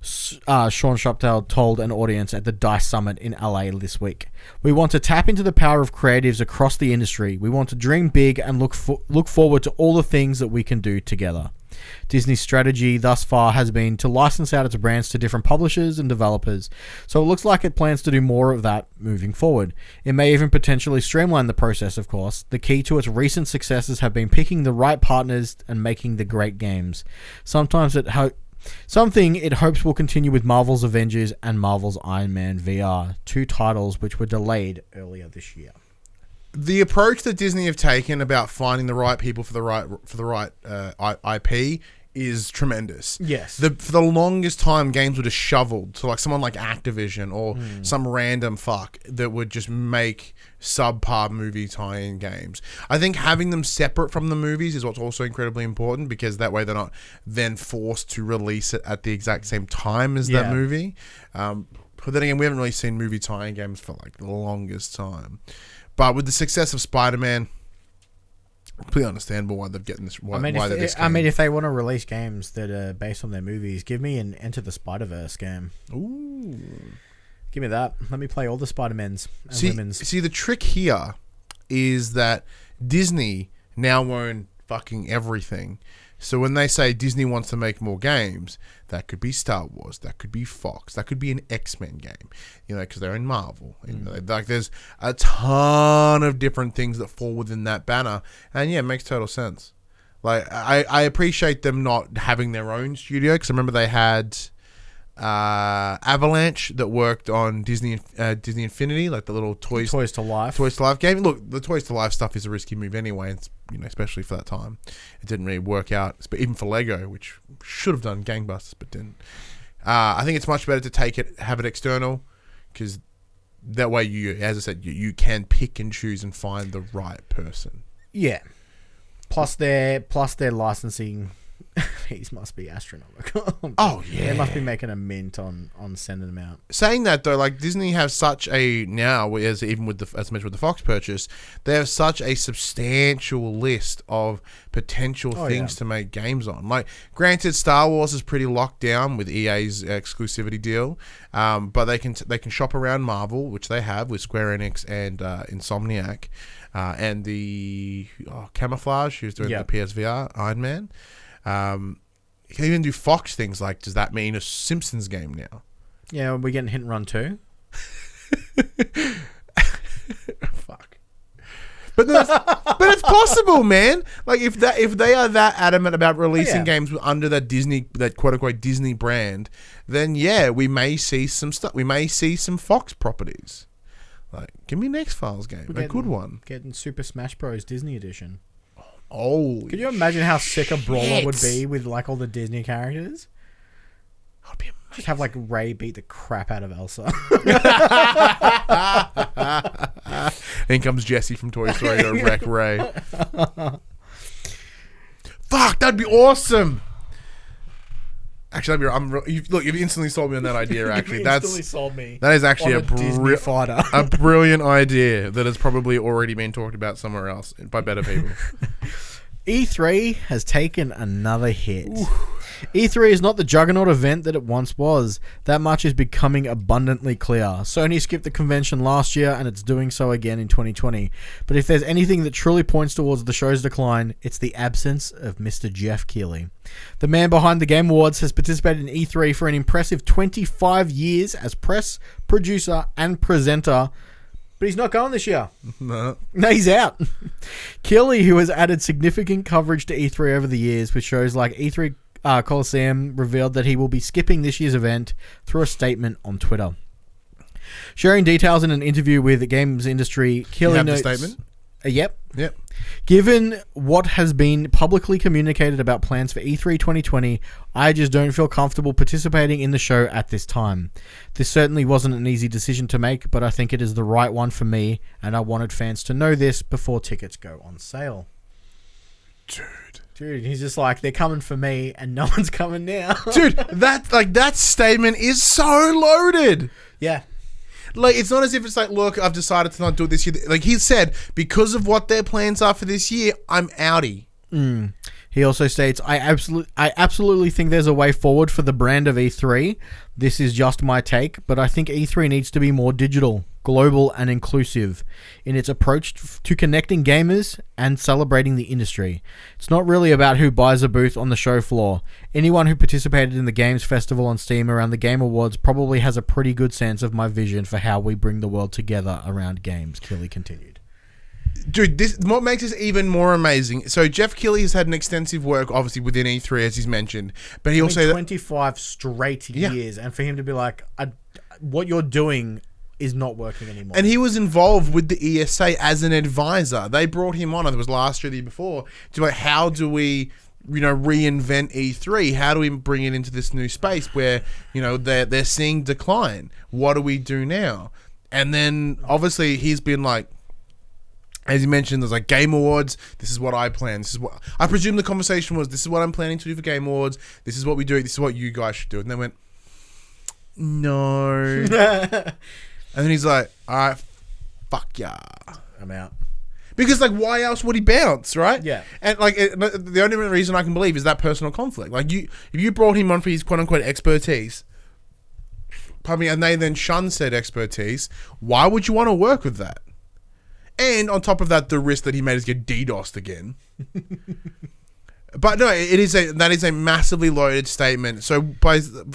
Sean Shoptail told an audience at the DICE Summit in LA this week. We want to tap into the power of creatives across the industry. We want to dream big and look forward to all the things that we can do together. Disney's strategy thus far has been to license out its brands to different publishers and developers, so it looks like it plans to do more of that moving forward. It may even potentially streamline the process, of course. The key to its recent successes have been picking the right partners and making the great games. Something it hopes will continue with Marvel's Avengers and Marvel's Iron Man VR, 2 titles which were delayed earlier this year. the approach that Disney have taken about finding the right people for the right IP is tremendous. Yes. For the longest time, games were just shoveled to like someone like Activision or some random fuck that would just make subpar movie tie-in games. I think having them separate from the movies is what's also incredibly important, because that way they're not then forced to release it at the exact same time as that movie. But then again, we haven't really seen movie tie-in games for like the longest time. But with the success of Spider-Man, completely understandable why they're getting this. If they want to release games that are based on their movies, give me an Enter the Spider-Verse game. Ooh, give me that. Let me play all the Spider-Mans and Women's. See, the trick here is that Disney now own fucking everything. So when they say Disney wants to make more games, that could be Star Wars, that could be Fox, that could be an X-Men game, because they're in Marvel. Like there's a ton of different things that fall within that banner, and it makes total sense. Like I appreciate them not having their own studio, because I remember they had Avalanche that worked on Disney Infinity, like the little Toys to Life game. Look, the Toys to Life stuff is a risky move anyway, especially for that time. It didn't really work out, but even for Lego, which should have done gangbusters but didn't. I think it's much better to have it external, because that way as I said, you can pick and choose and find the right person. Yeah. Plus their licensing fees must be astronomical. Oh yeah, they must be making a mint on sending them out. Saying that though, like Disney have such a as mentioned with the Fox purchase, they have such a substantial list of potential things to make games on. Like, granted, Star Wars is pretty locked down with EA's exclusivity deal, but they can shop around Marvel, which they have with Square Enix and Insomniac, and the Camouflage, who's doing the PSVR Iron Man. You can even do Fox things like, does that mean a Simpsons game now? Yeah, we're getting Hit and Run 2. Fuck. But it's possible, man. Like if they are that adamant about releasing games under that quote unquote Disney brand, then we may see some stuff. We may see some Fox properties. Like, give me an X-Files game, a good one. Getting Super Smash Bros. Disney Edition. Oh, could you imagine how sick a brawler would be with like all the Disney characters? That'd be amazing. Just have like Ray beat the crap out of Elsa. In comes Jesse from Toy Story to wreck Ray. Fuck, that'd be awesome. Actually, you've instantly sold me on that idea. Actually, sold me. That is actually a brilliant idea that has probably already been talked about somewhere else by better people. E3 has taken another hit. Ooh. E3 is not the juggernaut event that it once was. That much is becoming abundantly clear. Sony skipped the convention last year, and it's doing so again in 2020. But if there's anything that truly points towards the show's decline, it's the absence of Mr. Geoff Keighley. The man behind the Game Awards has participated in E3 for an impressive 25 years as press, producer, and presenter. But he's not going this year. No, he's out. Keighley, who has added significant coverage to E3 over the years with shows like E3 Coliseum, revealed that he will be skipping this year's event through a statement on Twitter. Sharing details in an interview with the games industry, Keighley notes... the statement? Yep. Yep. Given what has been publicly communicated about plans for E3 2020, I just don't feel comfortable participating in the show at this time. This certainly wasn't an easy decision to make, but I think it is the right one for me, and I wanted fans to know this before tickets go on sale. Dude, he's just like, they're coming for me, and no one's coming now. Dude, that statement is so loaded. Yeah. Like, it's not as if it's like, look, I've decided to not do it this year. Like he said, because of what their plans are for this year, I'm outie. He also states, I absolutely think there's a way forward for the brand of E3. This is just my take, but I think E3 needs to be more digital, global, and inclusive in its approach to connecting gamers and celebrating the industry. It's not really about who buys a booth on the show floor. Anyone who participated in the Games Festival on Steam around the Game Awards probably has a pretty good sense of my vision for how we bring the world together around games, Keighley continued. Dude, what makes this even more amazing. So Geoff Keighley has had an extensive work, obviously, within E3, as he's mentioned. But he also 25 straight years, and for him to be like, what you're doing is not working anymore. And he was involved with the ESA as an advisor. They brought him on, I think it was last year, the year before, to like, how do we, reinvent E3? How do we bring it into this new space where, they're seeing decline? What do we do now? And then, obviously, he's been like, as you mentioned, there's like Game Awards. This is what I plan. This is what I presume the conversation was. This is what I'm planning to do for Game Awards. This is what we do. This is what you guys should do. And they went, no. And then he's like, all right, fuck yeah, I'm out. Because like, why else would he bounce, right? Yeah. And like, the only reason I can believe is that personal conflict. Like, if you brought him on for his quote unquote expertise, and they then shun said expertise, why would you want to work with that? And on top of that, the risk that he made is get DDoSed again. But no, that is a massively loaded statement. So,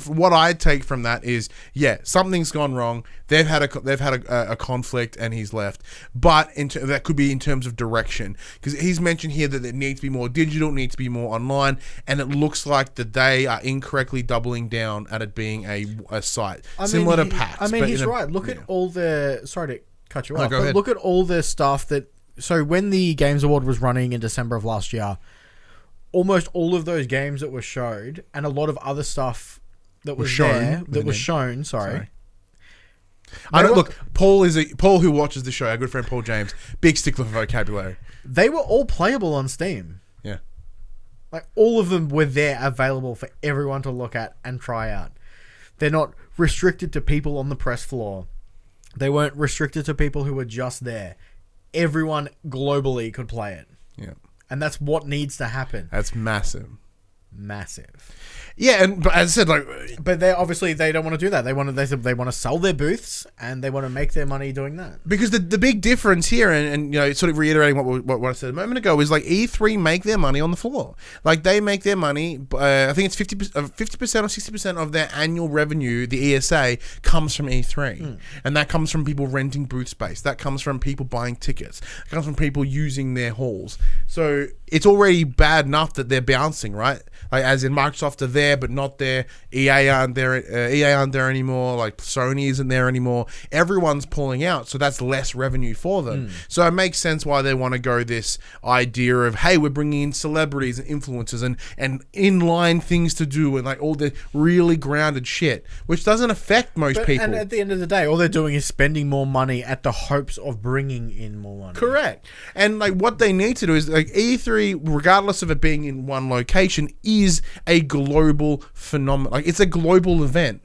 what I take from that is, yeah, something's gone wrong. They've had a conflict, and he's left. But that could be in terms of direction, because he's mentioned here that it needs to be more digital, needs to be more online, and it looks like that they are incorrectly doubling down at it being a site similar to PAX. I mean, he's right. Look at all the. Sorry to cut you off. Go ahead. Look at all the stuff that. So when the Games Award was running in December of last year, almost all of those games that were showed, and a lot of other stuff that was shown. Sorry. I don't look. Paul who watches the show. Our good friend Paul James, big stickler for vocabulary. They were all playable on Steam. Yeah, like all of them were there, available for everyone to look at and try out. They're not restricted to people on the press floor. They weren't restricted to people who were just there. Everyone globally could play it. Yeah. And that's what needs to happen. That's massive. Yeah, but as I said, but they don't want to do that. They want to sell their booths, and they want to make their money doing that. Because the big difference here, and sort of reiterating what I said a moment ago, is like E3 make their money on the floor. Like they make their money. I think it's 50% or 60% of their annual revenue. The ESA comes from E3, and that comes from people renting booth space. That comes from people buying tickets. It comes from people using their halls. So it's already bad enough that they're bouncing, right? Like as in Microsoft are there but not there. EA aren't there. EA aren't there anymore. Like Sony isn't there anymore. Everyone's pulling out, so that's less revenue for them. So it makes sense why they want to go this idea of, hey, we're bringing in celebrities and influencers and inline things to do and like all the really grounded shit, which doesn't affect most people. And at the end of the day, all they're doing is spending more money at the hopes of bringing in more money. Correct. And like what they need to do is like E3, regardless of it being in one location, is a global phenomenon. Like it's a global event.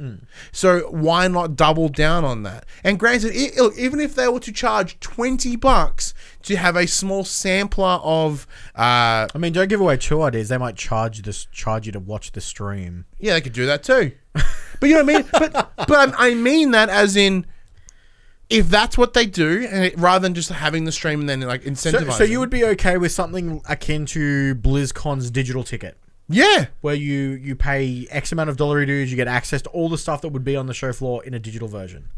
So why not double down on that? And granted, look, even if they were to charge $20 to have a small sampler of I mean, don't give away two ideas. They might charge you to watch the stream. Yeah, they could do that too. But you know what I mean? But I mean that as in, if that's what they do, and rather than just having the stream and then like incentivizing. So you would be okay with something akin to BlizzCon's digital ticket? Yeah. Where you pay X amount of dollar dues, you get access to all the stuff that would be on the show floor in a digital version.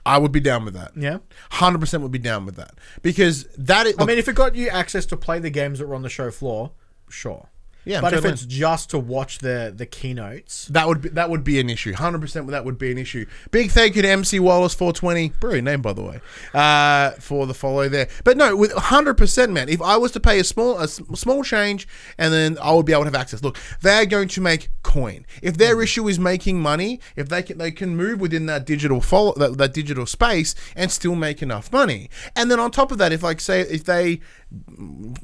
I would be down with that. Yeah? 100% would be down with that. Because that is... I mean, if it got you access to play the games that were on the show floor, sure. Yeah, but if it's just to watch the keynotes, that would be an issue. 100% that would be an issue. Big thank you to MC Wallace 420, brilliant name by the way, for the follow there. But no, with 100%, man. If I was to pay a small change, and then I would be able to have access. Look, they're going to make coin. If their issue is making money, if they can move within that digital that digital space and still make enough money. And then on top of that, if they,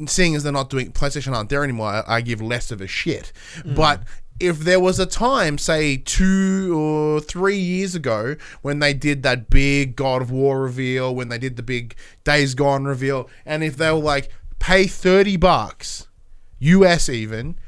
seeing as they're not doing, PlayStation aren't there anymore, I give less of a shit. But if there was a time, say 2 or 3 years ago, when they did that big God of War reveal, when they did the big Days Gone reveal, and if they were like, pay $30 US even,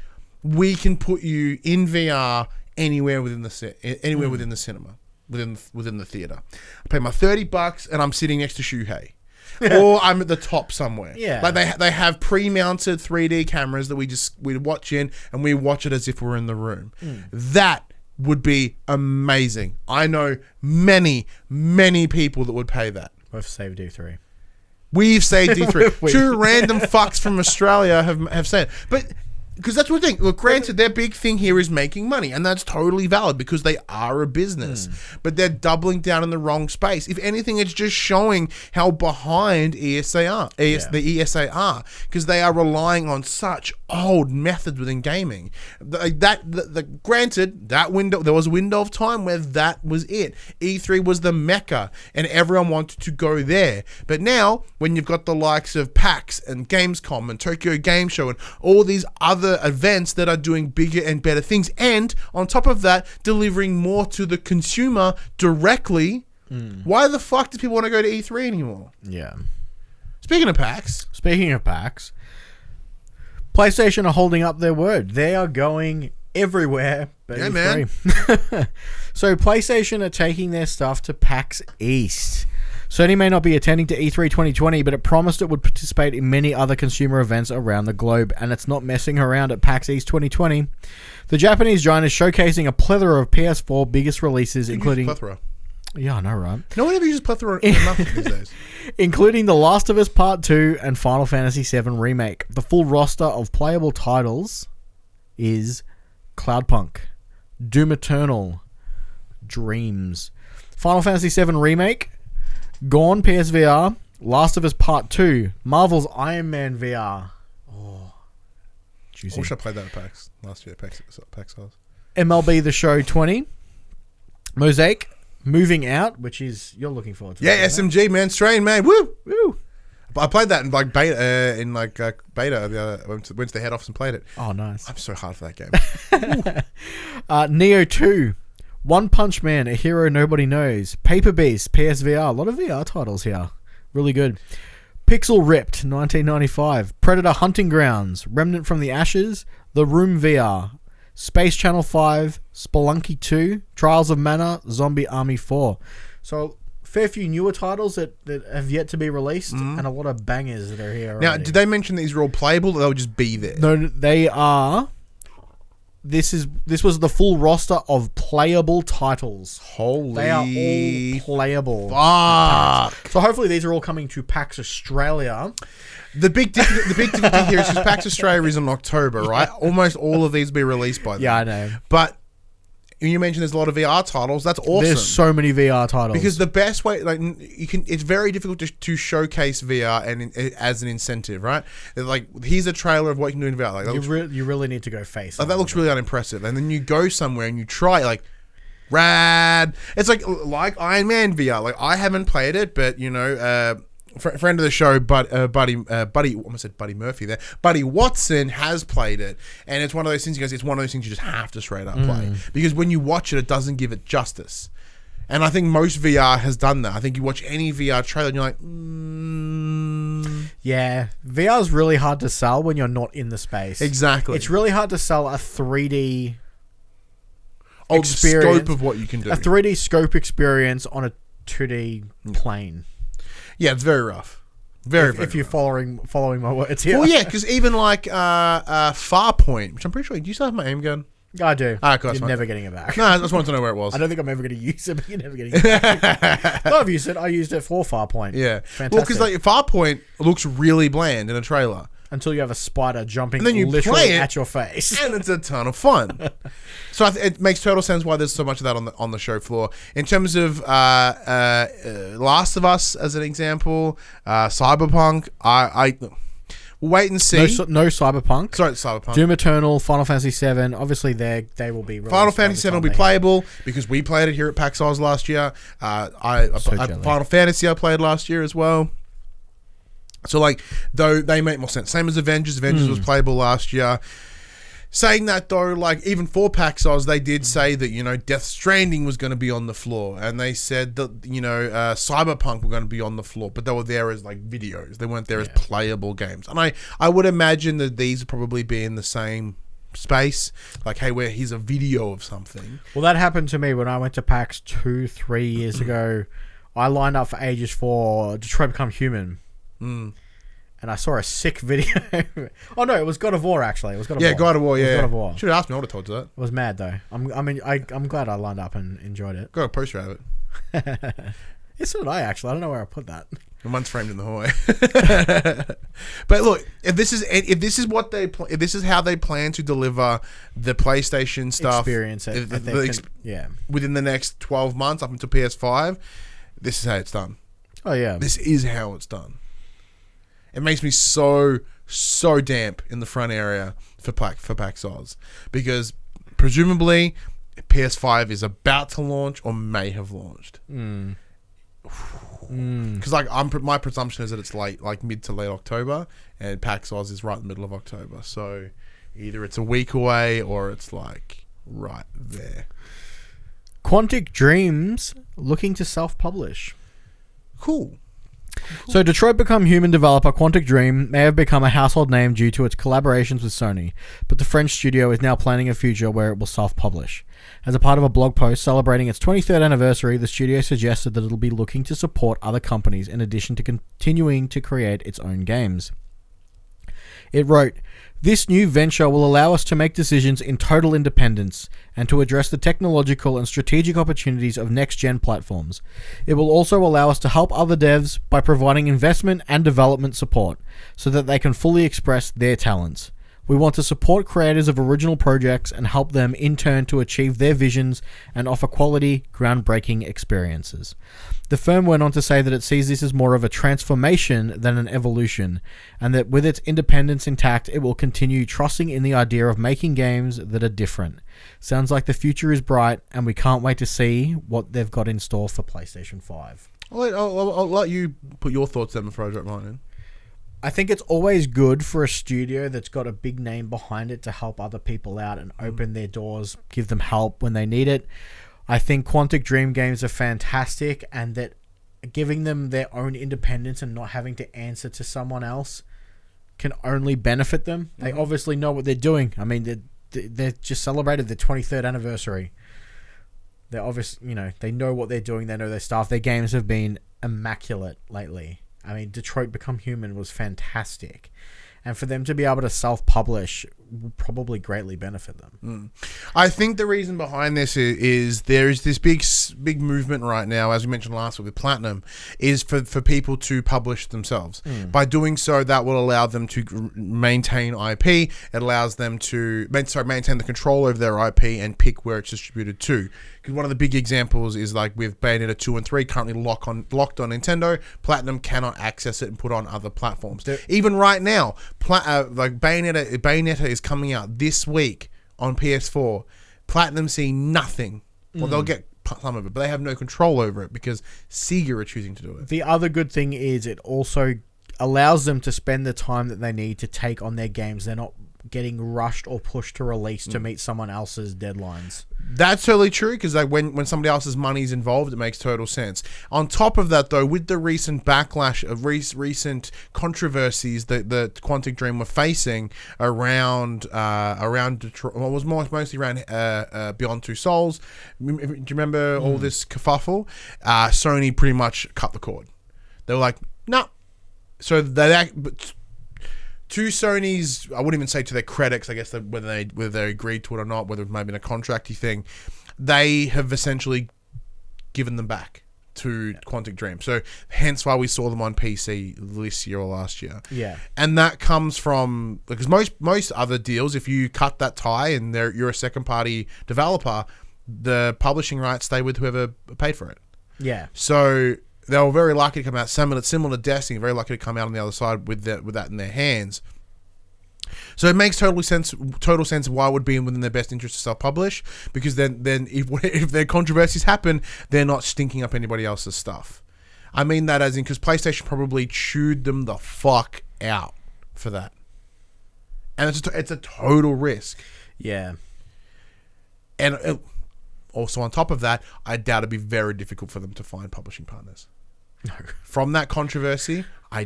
we can put you in VR anywhere within the within the cinema, within the theater. I pay my $30 and I'm sitting next to Shuhei. Or I'm at the top somewhere. Yeah. Like they have pre-mounted 3D cameras that we watch in, and we watch it as if we're in the room. That would be amazing. I know many, many people that would pay that. We've saved E3. We've saved E3. Two random fucks from Australia have said. But because that's what I think. Look, granted, their big thing here is making money, and that's totally valid because they are a business. But they're doubling down in the wrong space. If anything, it's just showing how behind the ESA are, because they are relying on such old methods within gaming. Granted, that window, there was a window of time where that was it. E3 was the mecca, and everyone wanted to go there. But now, when you've got the likes of PAX and Gamescom and Tokyo Game Show and all these other events that are doing bigger and better things, and on top of that, delivering more to the consumer directly, why the fuck do people want to go to E3 anymore? Yeah. Speaking of PAX, PlayStation are holding up their word. They are going everywhere. But yeah, man. So PlayStation are taking their stuff to PAX East. Sony may not be attending to E3 2020, but it promised it would participate in many other consumer events around the globe, and it's not messing around at PAX East 2020. The Japanese giant is showcasing a plethora of PS4 biggest releases, including... plethora. Yeah, I know, right? No one ever uses plethora enough these days. Including The Last of Us Part 2 and Final Fantasy VII Remake. The full roster of playable titles is Cloudpunk, Doom Eternal, Dreams, Final Fantasy VII Remake, Gone PSVR, Last of Us Part 2, Marvel's Iron Man VR. Oh, juicy. I wish I played that at PAX last year. PAX East. MLB The Show 20, Mosaic, Moving Out, which is you're looking forward to. Yeah, SMG, man, Strain, man, woo, woo. I played that in like beta, went to the head office and played it. Oh, nice. I'm so hard for that game. Nioh 2, One Punch Man, A Hero Nobody Knows, Paper Beast, PSVR, a lot of VR titles here, really good. Pixel Ripped, 1995, Predator Hunting Grounds, Remnant from the Ashes, The Room VR, Space Channel 5, Spelunky 2, Trials of Mana, Zombie Army 4. So, fair few newer titles that have yet to be released, and a lot of bangers that are here already. Now, did they mention these are all playable, or they'll just be there? No, they are. This was the full roster of playable titles. Holy, they are all playable. Fuck. So hopefully these are all coming to PAX Australia. The big difficulty here is because PAX Australia is in October, right? Almost all of these will be released by then. Yeah, I know. But you mentioned there's a lot of VR titles. That's awesome. There's so many VR titles. Because the best way, like, it's very difficult to showcase VR and as an incentive, right? Like, here's a trailer of what you can do in VR. Like, you really need to go face. Like, that looks really unimpressive. And then you go somewhere and you try, like, rad. It's like Iron Man VR. Like, I haven't played it, but friend of the show, Buddy Murphy there. Buddy Watson has played it, and it's one of those things. He goes, it's one of those things you just have to straight up play, because when you watch it, it doesn't give it justice. And I think most VR has done that. I think you watch any VR trailer and you're like, yeah, VR is really hard to sell when you're not in the space. Exactly. It's really hard to sell a 3D experience, scope of what you can do. A 3D scope experience on a 2D plane. Yeah, it's very rough. Very if you're rough. following my words here. Well, yeah, because even like Farpoint, which I'm pretty sure, do you still have my aim gun? I do. Ah, cool, You're never getting it back. No, I just wanted to know where it was. I don't think I'm ever going to use it, but you're never getting it back. No, I've used it. I used it for Farpoint. Yeah. Fantastic. Well, because like Farpoint looks really bland in a trailer. Until you have a spider jumping and then you literally play it, at your face. And it's a ton of fun. So it makes total sense why there's so much of that on the show floor. In terms of Last of Us, as an example, Cyberpunk, I wait and see. No Cyberpunk. Sorry, Cyberpunk. Doom Eternal, Final Fantasy VII. Obviously, they will be released. Final Fantasy VII will be playable because we played it here at PAX Oz last year. Final Fantasy I played last year as well. So, like, though they make more sense. Same as Avengers. Avengers was playable last year. Saying that, though, like, even for PAX Oz, they did say that, Death Stranding was going to be on the floor. And they said that, Cyberpunk were going to be on the floor. But they were there as, like, videos. They weren't there as playable games. And I would imagine that these would probably be in the same space. Like, hey, here's a video of something. Well, that happened to me when I went to PAX 2-3 years ago. I lined up for ages for Detroit Become Human. And I saw a sick video. Oh no, it was God of War actually. It was God of War. God of War. Yeah, God of War. Should have asked me. I would have told you that. It was mad though. I'm glad I lined up and enjoyed it. Got a poster of it. Yes, so did I actually. I don't know where I put that. And one's framed in the hallway. But look, if this is how they plan to deliver the PlayStation stuff Experience it. Yeah. within the next 12 months up until PS5, this is how it's done. Oh, yeah. This is how it's done. It makes me so damp in the front area for PAX Oz, because presumably PS5 is about to launch or may have launched. Because my presumption is that it's like mid to late October, and PAX Oz is right in the middle of October. So either it's a week away or it's like right there. Quantic Dreams looking to self-publish. Cool. So Detroit Become Human developer Quantic Dream may have become a household name due to its collaborations with Sony, but the French studio is now planning a future where it will self-publish. As a part of a blog post celebrating its 23rd anniversary, the studio suggested that it'll be looking to support other companies in addition to continuing to create its own games. It wrote, "This new venture will allow us to make decisions in total independence and to address the technological and strategic opportunities of next-gen platforms. It will also allow us to help other devs by providing investment and development support so that they can fully express their talents. We want to support creators of original projects and help them in turn to achieve their visions and offer quality, groundbreaking experiences." The firm went on to say that it sees this as more of a transformation than an evolution, and that with its independence intact, it will continue trusting in the idea of making games that are different. Sounds like the future is bright, and we can't wait to see what they've got in store for PlayStation 5. I'll let you put your thoughts on before I drop mine in. I think it's always good for a studio that's got a big name behind it to help other people out and open their doors, give them help when they need it. I think Quantic Dream games are fantastic, and that giving them their own independence and not having to answer to someone else can only benefit them. They obviously know what they're doing. I mean, they just celebrated their 23rd anniversary. They're obviously, they know what they're doing. They know their stuff. Their games have been immaculate lately. I mean, Detroit Become Human was fantastic. And for them to be able to self-publish will probably greatly benefit them. I think the reason behind this is there is this big movement right now, as we mentioned last week with Platinum, is for people to publish themselves. By doing so, that will allow them to maintain IP. It allows them to maintain the control over their IP and pick where it's distributed to. Because one of the big examples is like with Bayonetta 2 and 3 currently locked on Nintendo. Platinum cannot access it and put on other platforms. Even right now, Bayonetta is coming out this week on PS4. Platinum see nothing. Well, they'll get some of it, but they have no control over it because Sega are choosing to do it. The other good thing is it also allows them to spend the time that they need to take on their games. They're not getting rushed or pushed to release to meet someone else's deadlines. That's totally true, because like when somebody else's money is involved, it makes total sense. On top of that, though, with the recent backlash of recent controversies that Quantic Dream were facing around Detroit, well, it was mostly around Beyond Two Souls. Do you remember all this kerfuffle? Sony pretty much cut the cord. They were like, no. So to Sony's, I wouldn't even say to their credits, I guess whether they agreed to it or not, whether it might have been a contracty thing, they have essentially given them back to Quantic Dream. So hence why we saw them on PC this year or last year. Yeah. And that comes from, because most other deals, if you cut that tie and you're a second party developer, the publishing rights stay with whoever paid for it. Yeah. So they were very lucky to come out, similar to Destiny, very lucky to come out on the other side with that in their hands. So it makes total sense why it would be within their best interest to self-publish, because then if their controversies happen, they're not stinking up anybody else's stuff. I mean that as in, because PlayStation probably chewed them the fuck out for that. And it's a total risk. Yeah. And also on top of that, I doubt it'd be very difficult for them to find publishing partners. No. From that controversy, I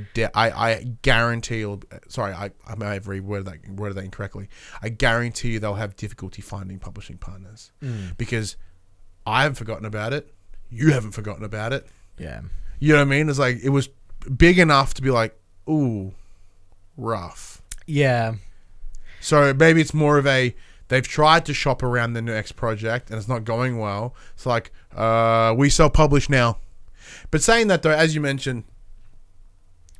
guarantee I may have worded that incorrectly. I guarantee you they'll have difficulty finding publishing partners. Because I haven't forgotten about it. You haven't forgotten about it. Yeah. You know what I mean? It's like, it was big enough to be like, ooh, rough. Yeah. So maybe it's more of a, they've tried to shop around the next project and it's not going well. It's like, we self-publish now. But saying that, though, as you mentioned,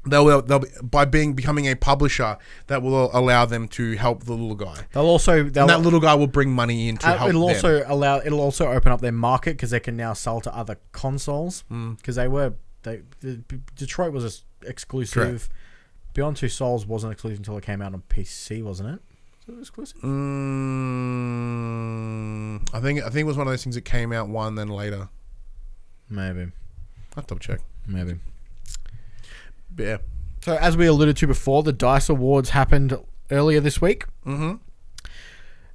they'll be, by becoming a publisher, that will allow them to help the little guy. And that little guy will bring money in to help it'll them. It'll also open up their market because they can now sell to other consoles. Because Detroit was exclusive. Correct. Beyond Two Souls wasn't exclusive until it came out on PC, wasn't it? Was it exclusive? I think it was one of those things that came out one, then later. Maybe. I'll double check. Maybe. But yeah. So, as we alluded to before, the DICE Awards happened earlier this week. Mm-hmm.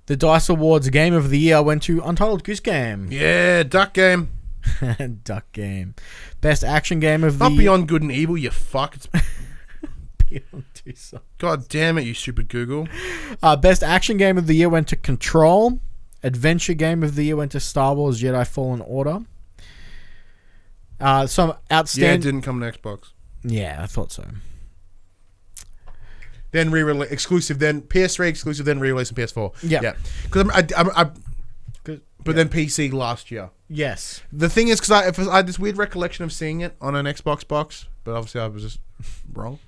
The DICE Awards Game of the Year went to Untitled Goose Game. Yeah, Duck Game. Duck Game. Best Action Game of the Not Beyond Good and Evil, you fuck. It's Beyond Two Souls. God damn it, you stupid Google. Best Action Game of the Year went to Control. Adventure Game of the Year went to Star Wars Jedi Fallen Order. Some outstanding... Yeah, it didn't come to Xbox. Yeah, I thought so. Then re-release exclusive, then PS3 exclusive, then re-release on PS4. Yeah. Because then PC last year. Yes. The thing is, because I had this weird recollection of seeing it on an Xbox box, but obviously I was just wrong.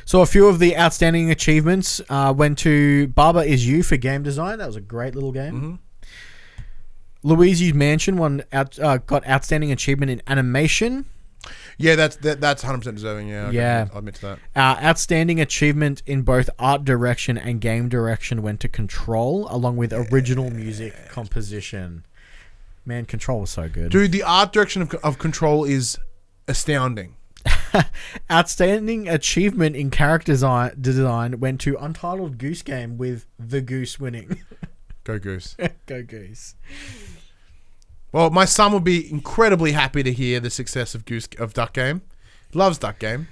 So a few of the outstanding achievements went to Baba Is You for game design. That was a great little game. Mm-hmm. Luigi's Mansion got outstanding achievement in animation. Yeah, that's 100% deserving. Yeah, I'll admit to that. Outstanding achievement in both art direction and game direction went to Control, along with original music composition. Man, Control was so good. Dude, the art direction of Control is astounding. Outstanding achievement in character design went to Untitled Goose Game, with the Goose winning. Go Goose. Go Goose. Well, my son will be incredibly happy to hear the success of Duck Game. Loves Duck Game.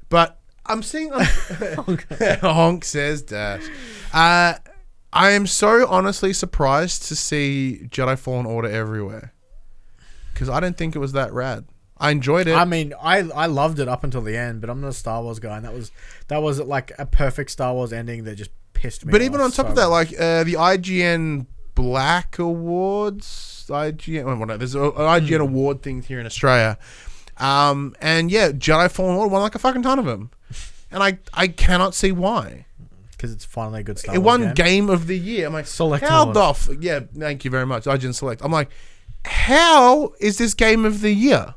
But I'm seeing... Honk says Dash. I am so honestly surprised to see Jedi Fallen Order everywhere. Because I didn't think it was that rad. I enjoyed it. I mean, I loved it up until the end, but I'm not a Star Wars guy, and that was like a perfect Star Wars ending that just pissed me off. But even on top of that, like the IGN Black Awards... there's an IGN award thing here in Australia, and yeah, Jedi Fallen Order won like a fucking ton of them, and I cannot see why. Because it's finally a good Star It Wars won Game of the Year. I'm like, Select how Awards. yeah, thank you very much, IGN Select. I'm like, how is this Game of the Year?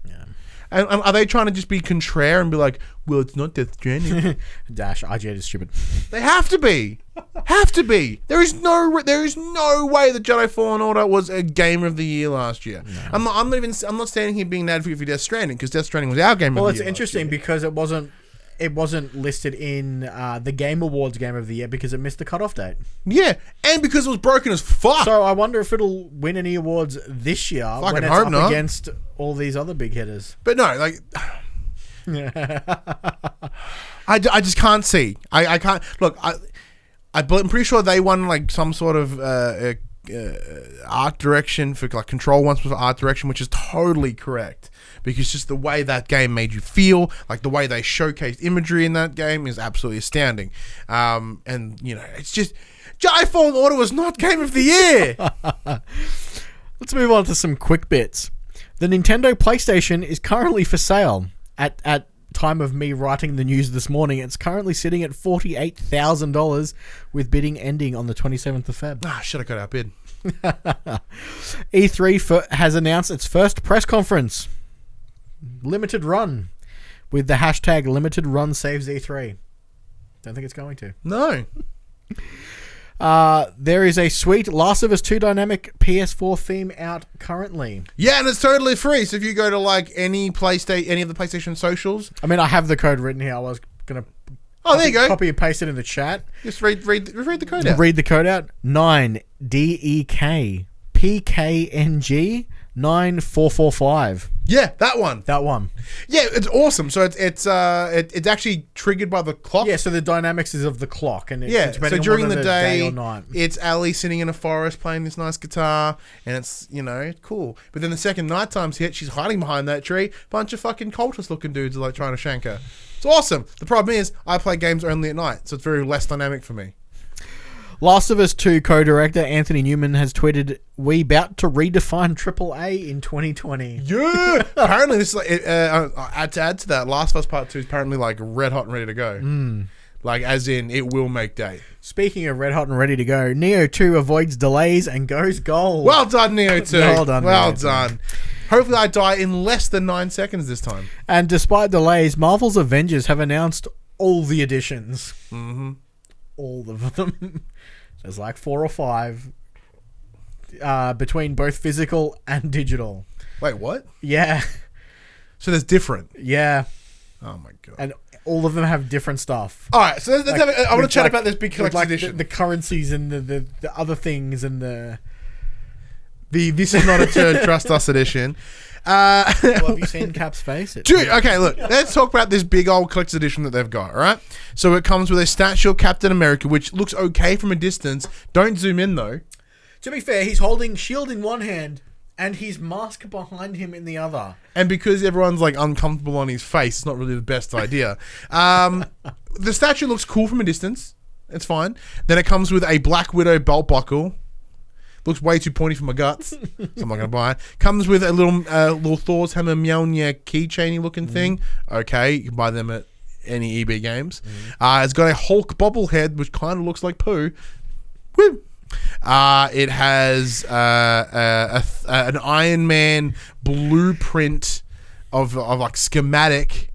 Yeah. And are they trying to just be contrary and be like, well, it's not Death Stranding? Dash IGN is stupid. They have to be. Have to be. There is no way that Jedi Fallen Order was a Game of the Year last year. No. I'm not standing here being an advocate for Death Stranding, because Death Stranding was our Game of the Year. Well, it's interesting because it wasn't listed in the Game Awards Game of the Year because it missed the cutoff date. Yeah, and because it was broken as fuck. So I wonder if it'll win any awards this year when it's hope up not. against all these other big hitters. But no, like... I just can't see. I can't... Look, I'm pretty sure they won like some sort of art direction for like Control once for art direction, which is totally correct, because just the way that game made you feel, like the way they showcased imagery in that game is absolutely astounding. And you know, it's just Jedi Fallen Order was not Game of the Year. Let's move on to some quick bits. The Nintendo PlayStation is currently for sale. At time of me writing the news this morning, it's currently sitting at $48,000, with bidding ending on the 27th of Feb. Should have got our bid. E3 has announced its first press conference. Limited run, with the hashtag limited run saves E3. Don't think it's going to. No. There is a sweet Last of Us 2 dynamic PS4 theme out currently. Yeah, and it's totally free. So if you go to like any of the PlayStation socials, I mean, I have the code written here. I was gonna. There you go. Copy and paste it in the chat. Just read the code out. Read the code out. 9DEK PKNG 9445. Yeah, that one. That one. Yeah, it's awesome. So it's actually triggered by the clock. Yeah, so the dynamics is of the clock, and it's so during the day or night. It's Ali sitting in a forest playing this nice guitar, and it's cool. But then the second nighttime's hit, she's hiding behind that tree. Bunch of fucking cultist looking dudes are like trying to shank her. It's awesome. The problem is I play games only at night, so it's very less dynamic for me. Last of Us 2 co-director Anthony Newman has tweeted, "We about to redefine AAA in 2020." Yeah. Apparently, this is like, to add to that, Last of Us Part 2 is apparently like red hot and ready to go. Like, as in, it will make day. Speaking of red hot and ready to go, Nioh 2 avoids delays and goes gold. Well done, Nioh 2. Well done, Well Nioh 2. done. Hopefully, I die in less than 9 seconds this time. And despite delays, Marvel's Avengers have announced all the editions. Mm-hmm. All of them. There's like 4 or 5 between both physical and digital. Wait, what? Yeah. So there's different. Yeah. Oh my god. And all of them have different stuff. All right, so let's Like, have I want to with chat like- about this big with collector's like edition. the currencies and the other things and the... The This Is Not a Turd, Trust Us edition. Well, have you seen Cap's face? Dude, okay, look, let's talk about this big old collector's edition that they've got, all right? So it comes with a statue of Captain America, which looks okay from a distance. Don't zoom in, though. To be fair, he's holding shield in one hand and his mask behind him in the other. And because everyone's, like, uncomfortable on his face, it's not really the best idea. The statue looks cool from a distance. It's fine. Then it comes with a Black Widow belt buckle. Looks way too pointy for my guts, so I'm not going to buy it. Comes with a little Thor's Hammer Mjolnir keychainy looking thing. Okay, you can buy them at any EB games. It's got a Hulk bobblehead, which kind of looks like poo. Woo! It has an Iron Man blueprint of like schematic.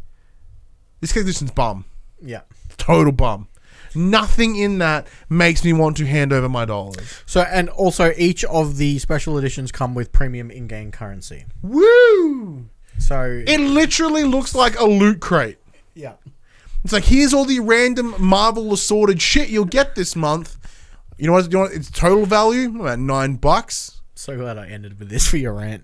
This edition's bum. Yeah. Total bum. Nothing in that makes me want to hand over my dollars. So, and also each of the special editions come with premium in-game currency. Woo! So, It literally looks like a loot crate. yeah. It's like, here's all the random Marvel assorted shit you'll get this month. You know what? It's total value about $9. So glad I ended with this for your rant.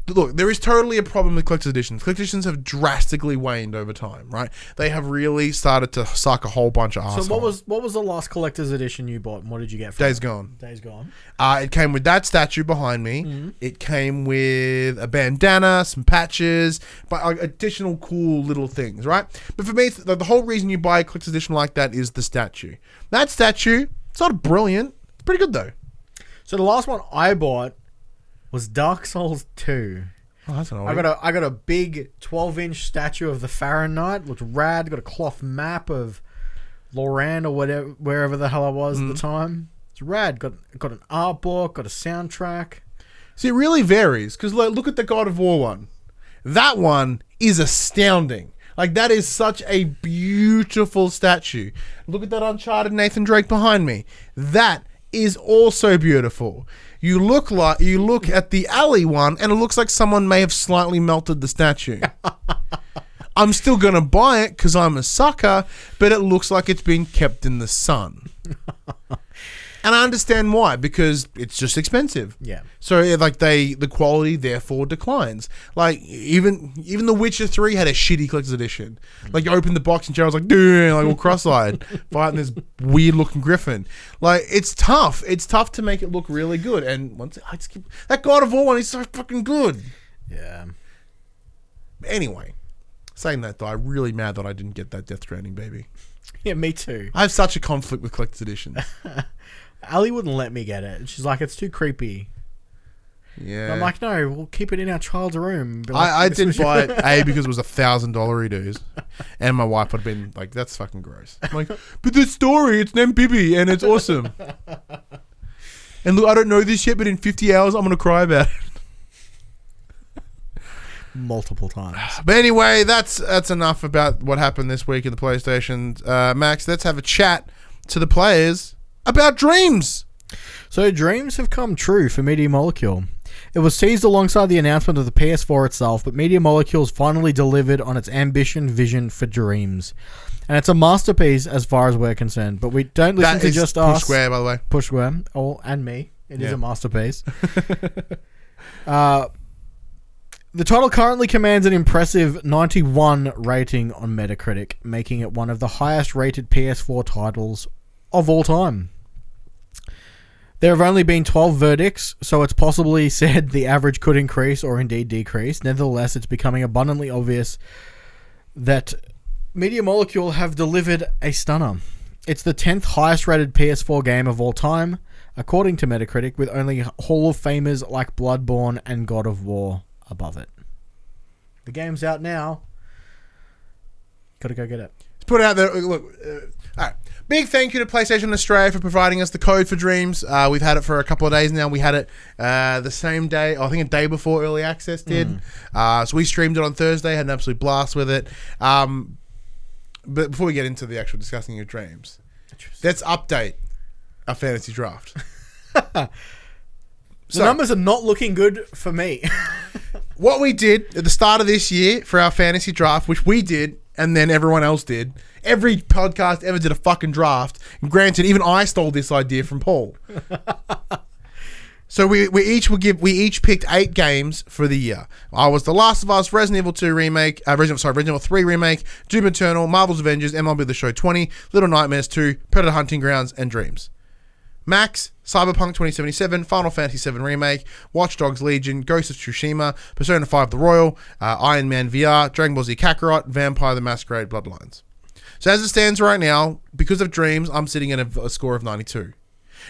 Look, there is totally a problem with collector's editions. Collector's editions have drastically waned over time, right? They have really started to suck a whole bunch of arse. So what was the last collector's edition you bought and what did you get from Days it? Gone. Days Gone. It came with that statue behind me. It came with a bandana, some patches, but additional cool little things, right? But for me, the whole reason you buy a collector's edition like that is the statue. That statue, it's not brilliant. It's pretty good, though. So the last one I bought was Dark Souls 2. Oh, that's an old I got a big 12-inch statue of the Farron Knight. Looked rad. Got a cloth map of Loran or whatever, wherever the hell I was at the time. It's rad. Got an art book. Got a soundtrack. See, it really varies, because look at the God of War one. That one is astounding. Like, that is such a beautiful statue. Look at that Uncharted Nathan Drake behind me. That is also beautiful. You look at the alley one, and it looks like someone may have slightly melted the statue. I'm still gonna buy it because I'm a sucker, but it looks like it's been kept in the sun. And I understand why, because it's just expensive. Yeah. So like the quality therefore declines. Like even The Witcher 3 had a shitty collector's edition. Like you open the box and Gerald's like, dude, like all cross-eyed, fighting this weird looking griffin. Like it's tough. It's tough to make it look really good. And that God of War one is so fucking good. Yeah. Anyway, saying that though, I'm really mad that I didn't get that Death Stranding baby. Yeah, me too. I have such a conflict with collector's editions. Ali wouldn't let me get it. She's like, it's too creepy. Yeah. And I'm like, no, we'll keep it in our child's room. Be like, I this didn't was buy it, because it was $1,000 dues. And my wife would have been like, that's fucking gross. I'm like, but the story, it's named Bibi and it's awesome. And look, I don't know this yet, but in 50 hours, I'm going to cry about it. multiple times. But anyway, that's enough about what happened this week in the PlayStation. Max, let's have a chat to the players about Dreams. So dreams have come true for Media Molecule. It was teased alongside the announcement of the PS4 itself, but Media Molecule's finally delivered on its vision for Dreams. And it's a masterpiece as far as we're concerned. But we don't listen That to is just Push us. Square, by the way. Push Square. And me. It is Yeah. a masterpiece. The title currently commands an impressive 91 rating on Metacritic, making it one of the highest rated PS4 titles of all time. There have only been 12 verdicts, so it's possibly said the average could increase or indeed decrease. Nevertheless, it's becoming abundantly obvious that Media Molecule have delivered a stunner. It's the 10th highest rated PS4 game of all time, according to Metacritic, with only Hall of Famers like Bloodborne and God of War above it. The game's out now. Gotta go get it. Let's put it out there. Look, all right. Big thank you to PlayStation Australia for providing us the code for Dreams. We've had it for a couple of days now. We had it the same day, I think a day before Early Access did. So we streamed it on Thursday, had an absolute blast with it. But before we get into the actual discussing of Dreams, let's update our fantasy draft. The numbers are not looking good for me. What we did at the start of this year for our fantasy draft, which we did, and then everyone else did. Every podcast ever did a fucking draft. And granted, even I stole this idea from Paul. So we each picked 8 games for the year. I was The Last of Us, Resident Evil 2 remake, Resident Evil 3 remake, Doom Eternal, Marvel's Avengers, MLB The Show 20, Little Nightmares 2, Predator Hunting Grounds, and Dreams. Max, Cyberpunk 2077, Final Fantasy VII Remake, Watch Dogs Legion, Ghost of Tsushima, Persona 5 The Royal, Iron Man VR, Dragon Ball Z Kakarot, Vampire the Masquerade Bloodlines. So as it stands right now, because of Dreams, I'm sitting at a score of 92.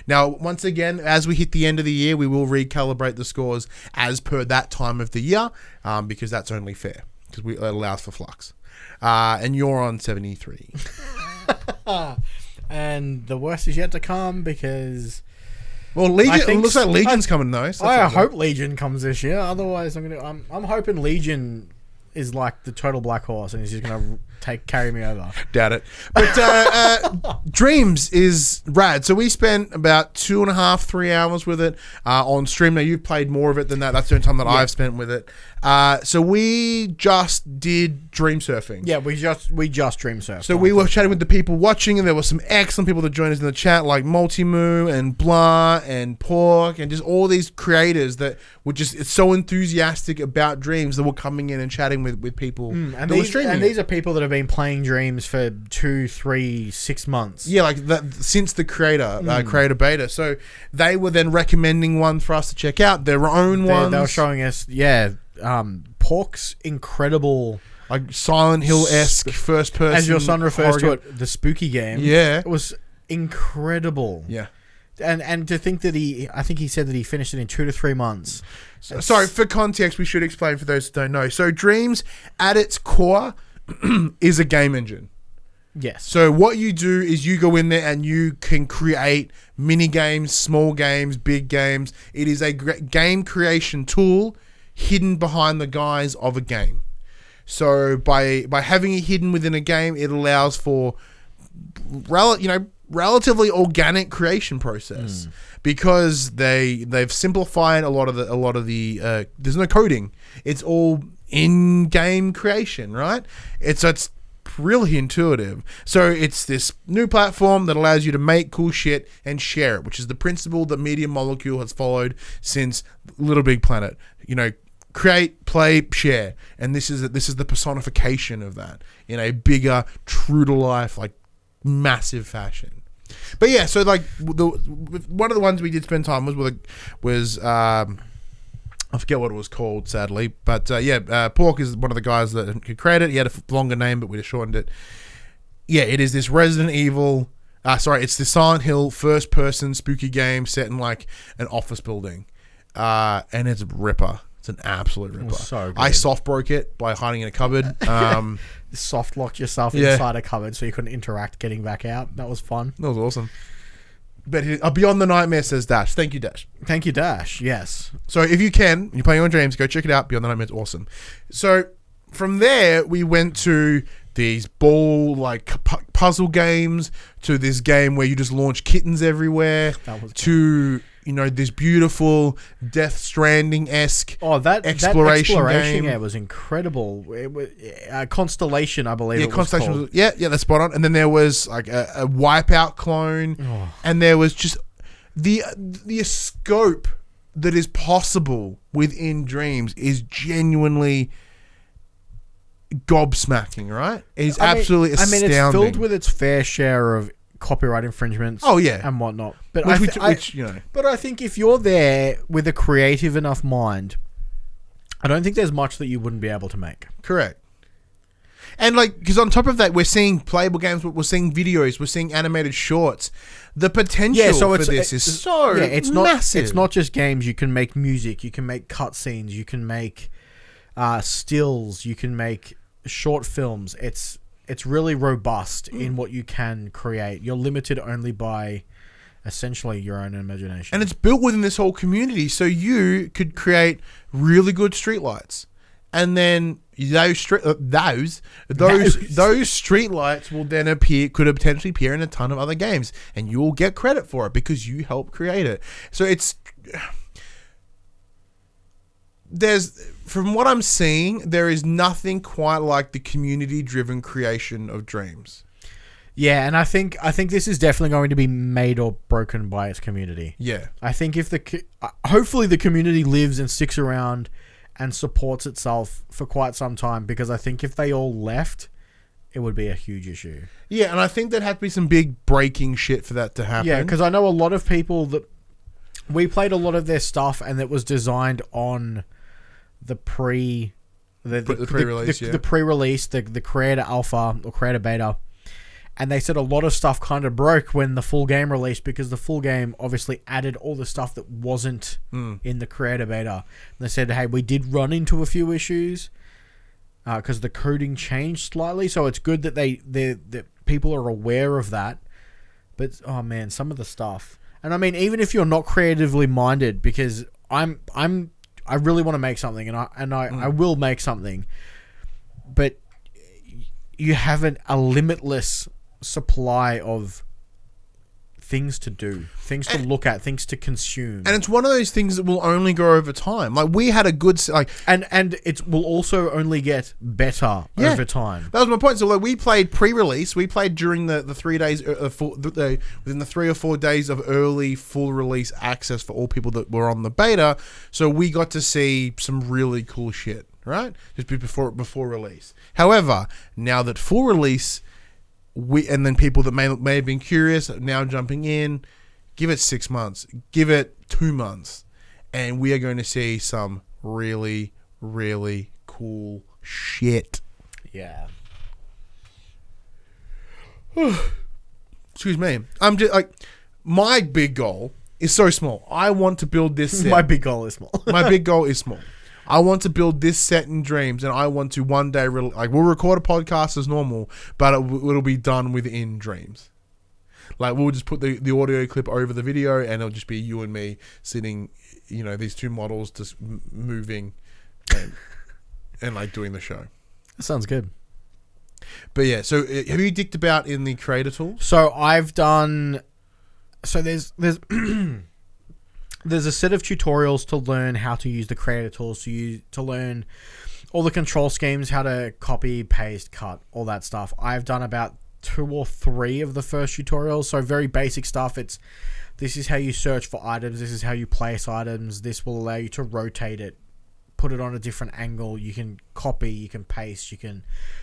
Now, once again, as we hit the end of the year, we will recalibrate the scores as per that time of the year, because that's only fair, because it allows for flux. And you're on 73. And the worst is yet to come because... Well, Legion. It looks like Legion's coming though. So I hope Legion comes this year. Otherwise, I'm hoping Legion is like the total black horse and he's just gonna carry me over. Doubt it. But Dreams is rad. So we spent about 2.5, 3 hours with it on stream. Now you've played more of it than that. That's the only time that I've spent with it. So we just did dream surfing. Yeah, we just dream surfed. So we were chatting with the people watching, and there were some excellent people that joined us in the chat, like Multimoo and Blah and Pork, and just all these creators that were just so enthusiastic about Dreams that were coming in and chatting with people. And these are people that have been playing Dreams for 2, 3, 6 months. Yeah, like that since the creator beta. So they were then recommending one for us to check out, their own ones. They were showing us, Pork's incredible, like Silent Hill-esque first person, as your son refers to it, the spooky game. Yeah, it was incredible. Yeah, and to think that I think he said that he finished it in 2 to 3 months. Sorry, for context, we should explain for those that don't know. So Dreams, at its core, is a game engine. Yes. So what you do is you go in there and you can create mini games, small games, big games. It is a game creation tool hidden behind the guise of a game. So by having it hidden within a game, it allows for relatively organic creation process because they've simplified a lot of the there's no coding. It's all in-game creation, right? It's really intuitive. So it's this new platform that allows you to make cool shit and share it, which is the principle that Media Molecule has followed since Little Big Planet. Create, play, share, and this is the personification of that in a bigger, true to life, like massive fashion. But yeah, so like one of the ones we did spend time was I forget what it was called, sadly, but Pork is one of the guys that could create it. He had a longer name, but we just shortened it. Yeah, it is this Resident Evil. It's the Silent Hill first-person spooky game set in like an office building, and it's a ripper. It's an absolute ripper. So good. I soft broke it by hiding in a cupboard. Soft locked yourself inside a cupboard so you couldn't interact getting back out. That was fun. That was awesome. But Beyond the Nightmare says Dash. Thank you, Dash. Thank you, Dash. Yes. So if you can, you're playing on Dreams, go check it out. Beyond the Nightmare is awesome. So from there, we went to these puzzle games, to this game where you just launch kittens everywhere, to this beautiful Death Stranding-esque exploration game. Yeah, was incredible. It was Constellation, I believe. Yeah, Constellation. Yeah, that's spot on. And then there was like a Wipeout clone, and there was just the scope that is possible within Dreams is genuinely gobsmacking. Right? It is absolutely astounding. It's filled with its fair share of copyright infringements. Oh yeah, and whatnot. But but I think if you're there with a creative enough mind, I don't think there's much that you wouldn't be able to make. Correct. And like, because on top of that, we're seeing playable games, we're seeing videos, we're seeing animated shorts. The potential for this is so massive. It's not just games. You can make music. You can make cutscenes. You can make stills. You can make short films. It's really robust in what you can create. You're limited only by essentially your own imagination. And it's built within this whole community, so you could create really good streetlights. And then those streetlights will then could potentially appear in a ton of other games, and you will get credit for it because you helped create it. So from what I'm seeing, there is nothing quite like the community-driven creation of Dreams. Yeah, and I think this is definitely going to be made or broken by its community. Yeah, I think if hopefully the community lives and sticks around and supports itself for quite some time, because I think if they all left, it would be a huge issue. Yeah, and I think there'd have to be some big breaking shit for that to happen. Yeah, because I know a lot of people that we played a lot of their stuff, and it was designed on the pre-release, the creator alpha or creator beta. And they said a lot of stuff kind of broke when the full game released, because the full game obviously added all the stuff that wasn't in the creator beta. And they said, hey, we did run into a few issues because the coding changed slightly. So it's good that that people are aware of that. But, oh man, some of the stuff. And I mean, even if you're not creatively minded, because I really want to make something, and I will make something. But you have a limitless supply of things to do, things to look at, things to consume, and it's one of those things that will only grow over time. Like, we had a good and it will also only get better over time. That was my point. So like, we played pre-release, we played during the 3 days within the 3 or 4 days of early full release access for all people that were on the beta. So we got to see some really cool shit, right? Just before release. However, now that full release, and then people that may have been curious now jumping in, give it 6 months, give it 2 months, and we are going to see some really, really cool shit. Yeah. Excuse me. I'm just like, my big goal is so small. I want to build this set. My big goal is small. My big goal is small. I want to build this set in Dreams, and I want to one day we'll record a podcast as normal, but it'll be done within Dreams. Like, we'll just put the audio clip over the video, and it'll just be you and me sitting, these two models just moving and like doing the show. That sounds good. But yeah, so have you dicked about in the creator tools? So I've done. So there's there's a set of tutorials to learn how to use the creator tools, to learn all the control schemes, how to copy, paste, cut, all that stuff. I've done about 2 or 3 of the first tutorials, so very basic stuff. This is how you search for items, this is how you place items, this will allow you to rotate it, put it on a different angle, you can copy, you can paste,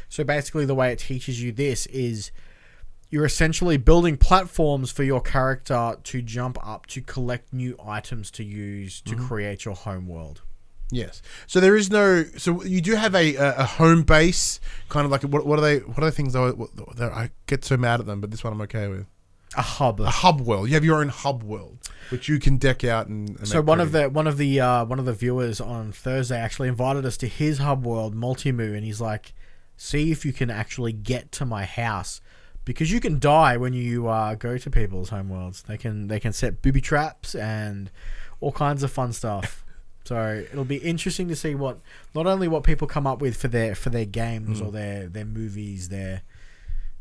so basically the way it teaches you this is you're essentially building platforms for your character to jump up to collect new items to use to create your home world. Yes. So there is no. So you do have a home base, kind of like what are they? What are the things I get so mad at them, but this one I'm okay with. A hub world. You have your own hub world, which you can deck out and so one of the viewers on Thursday actually invited us to his hub world, Multimoo, and he's like, see if you can actually get to my house. Because you can die when you go to people's homeworlds. They can set booby traps and all kinds of fun stuff. So it'll be interesting to see not only what people come up with for their games or their movies.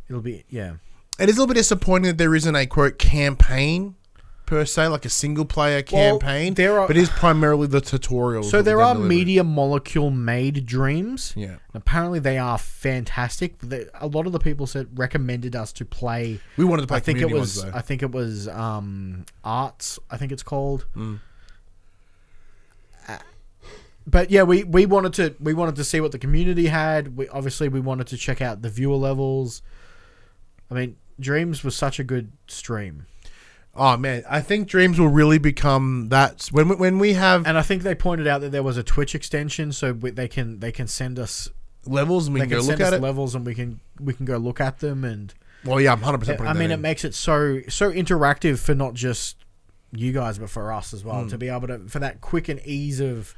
It'll be It is a little bit disappointing that there isn't a quote campaign per se, like a single player campaign. But it is primarily the tutorials. So there are Media Molecule made Dreams. Yeah. And apparently they are fantastic. A lot of the people recommended us to play. We wanted to play community ones, though. I think it was Arts, I think it's called. But yeah, we wanted to see what the community had. We wanted to check out the viewer levels. I mean, Dreams was such a good stream. Oh man, I think Dreams will really become that when we have. And I think they pointed out that there was a Twitch extension, so they can send us levels and we They can go can look send at us it. levels and we can go look at them. And Well, yeah, I'm 100% putting I mean, that it in. makes it so interactive for not just you guys, but for us as well, to be able to, for that quick and ease of.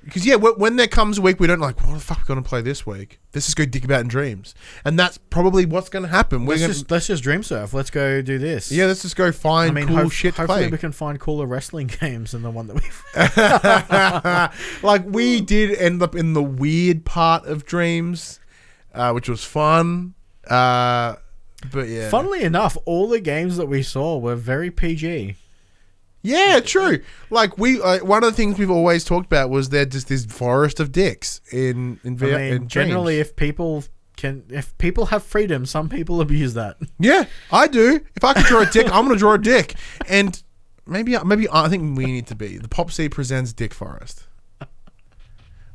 Because, yeah, when there comes a week, we don't like, what the fuck are we going to play this week? Let's just go dick about in dreams. And that's probably what's going to happen. Let's just dream surf. Let's go do this. Yeah, let's just go find cool shit to hopefully play. we can find cooler wrestling games than the one that we've. Like, we did end up in the weird part of dreams, which was fun. But, yeah. Funnily enough, all the games that we saw were very PG. Yeah, true. Like one of the things we've always talked about was there just this forest of dicks in VR. I mean, generally, if people have freedom, some people abuse that. Yeah, I do. If I can draw a dick, I'm gonna draw a dick. And maybe I think we need to be the PopC presents Dick Forest.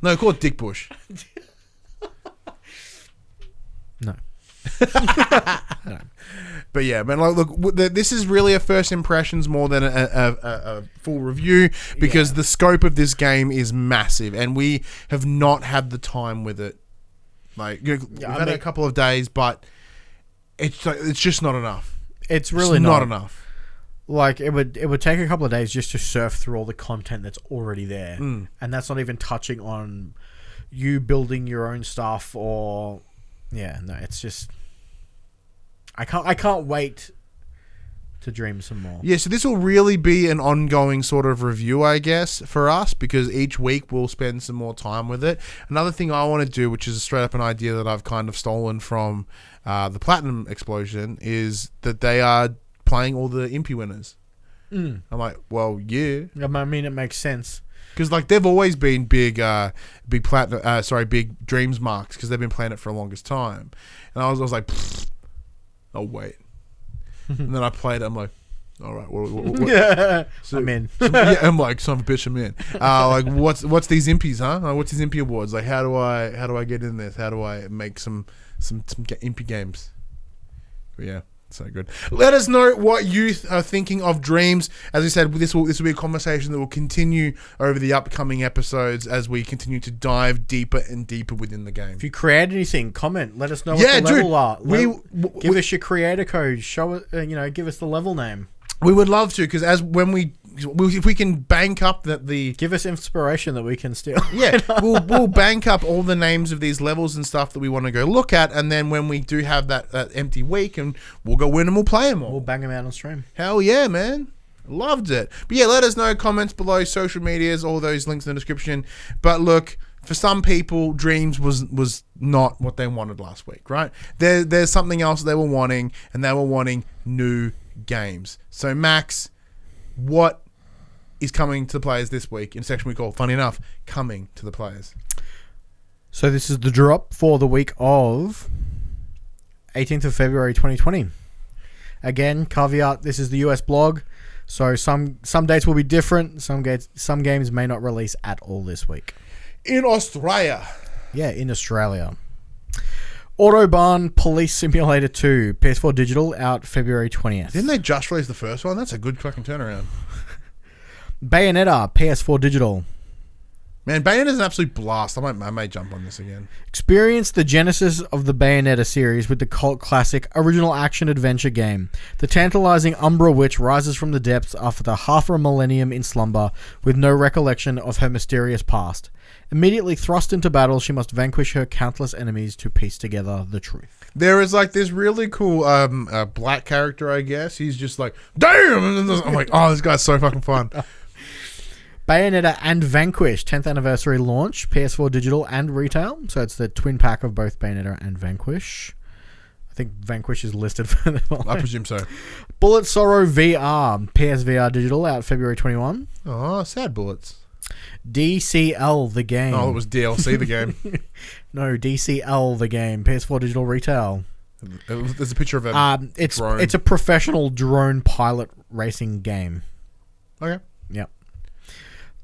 No, call it Dick Bush. No. But yeah, man, like, look, this is really a first impressions more than a full review because the scope of this game is massive, and we have not had the time with it. Like, we've had a couple of days, but it's just not enough. It's really not enough. Like, it would take a couple of days just to surf through all the content that's already there, and that's not even touching on you building your own stuff or it's just. I can't wait to dream some more. Yeah, so this will really be an ongoing sort of review, I guess, for us, because each week we'll spend some more time with it. Another thing I want to do, which is straight up an idea that I've kind of stolen from the Platinum Explosion, is that they are playing all the Impy winners. I'm like, well, yeah. I mean, it makes sense. Because like they've always been big platinum, big dreams marks because they've been playing it for the longest time, and I was like, oh wait, and then I played it. I'm like, all right, what? Yeah, So, I'm in. I'm like, son of a bitch, I'm in. Like, what's these impies, huh? Like, what's these impy awards? Like, how do I get in this? How do I make some impy games? But yeah. So good. Let us know what you are thinking of dreams. As I said, this will be a conversation that will continue over the upcoming episodes as we continue to dive deeper and deeper within the game. If you create anything, comment. Let us know what the level are. Give us your creator code. Show it. Give us the level name. We would love to, because if we can bank up the give us inspiration that we can steal. Yeah, we'll bank up all the names of these levels and stuff that we want to go look at, and then when we do have that empty week, and we'll go in and we'll play them all. We'll bang them out on stream. Hell yeah, man. Loved it. But yeah, let us know, comments below, social medias, all those links in the description. But look, for some people, Dreams was not what they wanted last week, right? There's something else they were wanting, and they were wanting new games. So Max, what is coming to the players this week in a section we call, funny enough, coming to the players? So this is the drop for the week of 18th of February 2020. Again, caveat, this is the US blog, so some dates will be different. Some games may not release at all this week. In Australia. Yeah, in Australia. Autobahn Police Simulator 2, PS4 Digital, out February 20th. Didn't they just release the first one? That's a good fucking turnaround. Bayonetta, PS4 Digital. Man, Bayonetta's an absolute blast. I may jump on this again. Experience the genesis of the Bayonetta series with the cult classic original action-adventure game. The tantalizing Umbra Witch rises from the depths after half a millennium in slumber with no recollection of her mysterious past. Immediately thrust into battle, she must vanquish her countless enemies to piece together the truth. There is like this really cool black character, I guess. He's just like, damn! And I'm like, oh, this guy's so fucking fun. Bayonetta and Vanquish, 10th anniversary launch, PS4 Digital and retail. So it's the twin pack of both Bayonetta and Vanquish. I think Vanquish is listed for them. I presume so. Bullet Sorrow VR, PSVR Digital, out February 21. Oh, sad bullets. DCL, the game. Oh, it was DLC, the game. No, DCL, the game. PS4 Digital retail. There's a picture of a drone. It's a professional drone pilot racing game. Okay. Yep.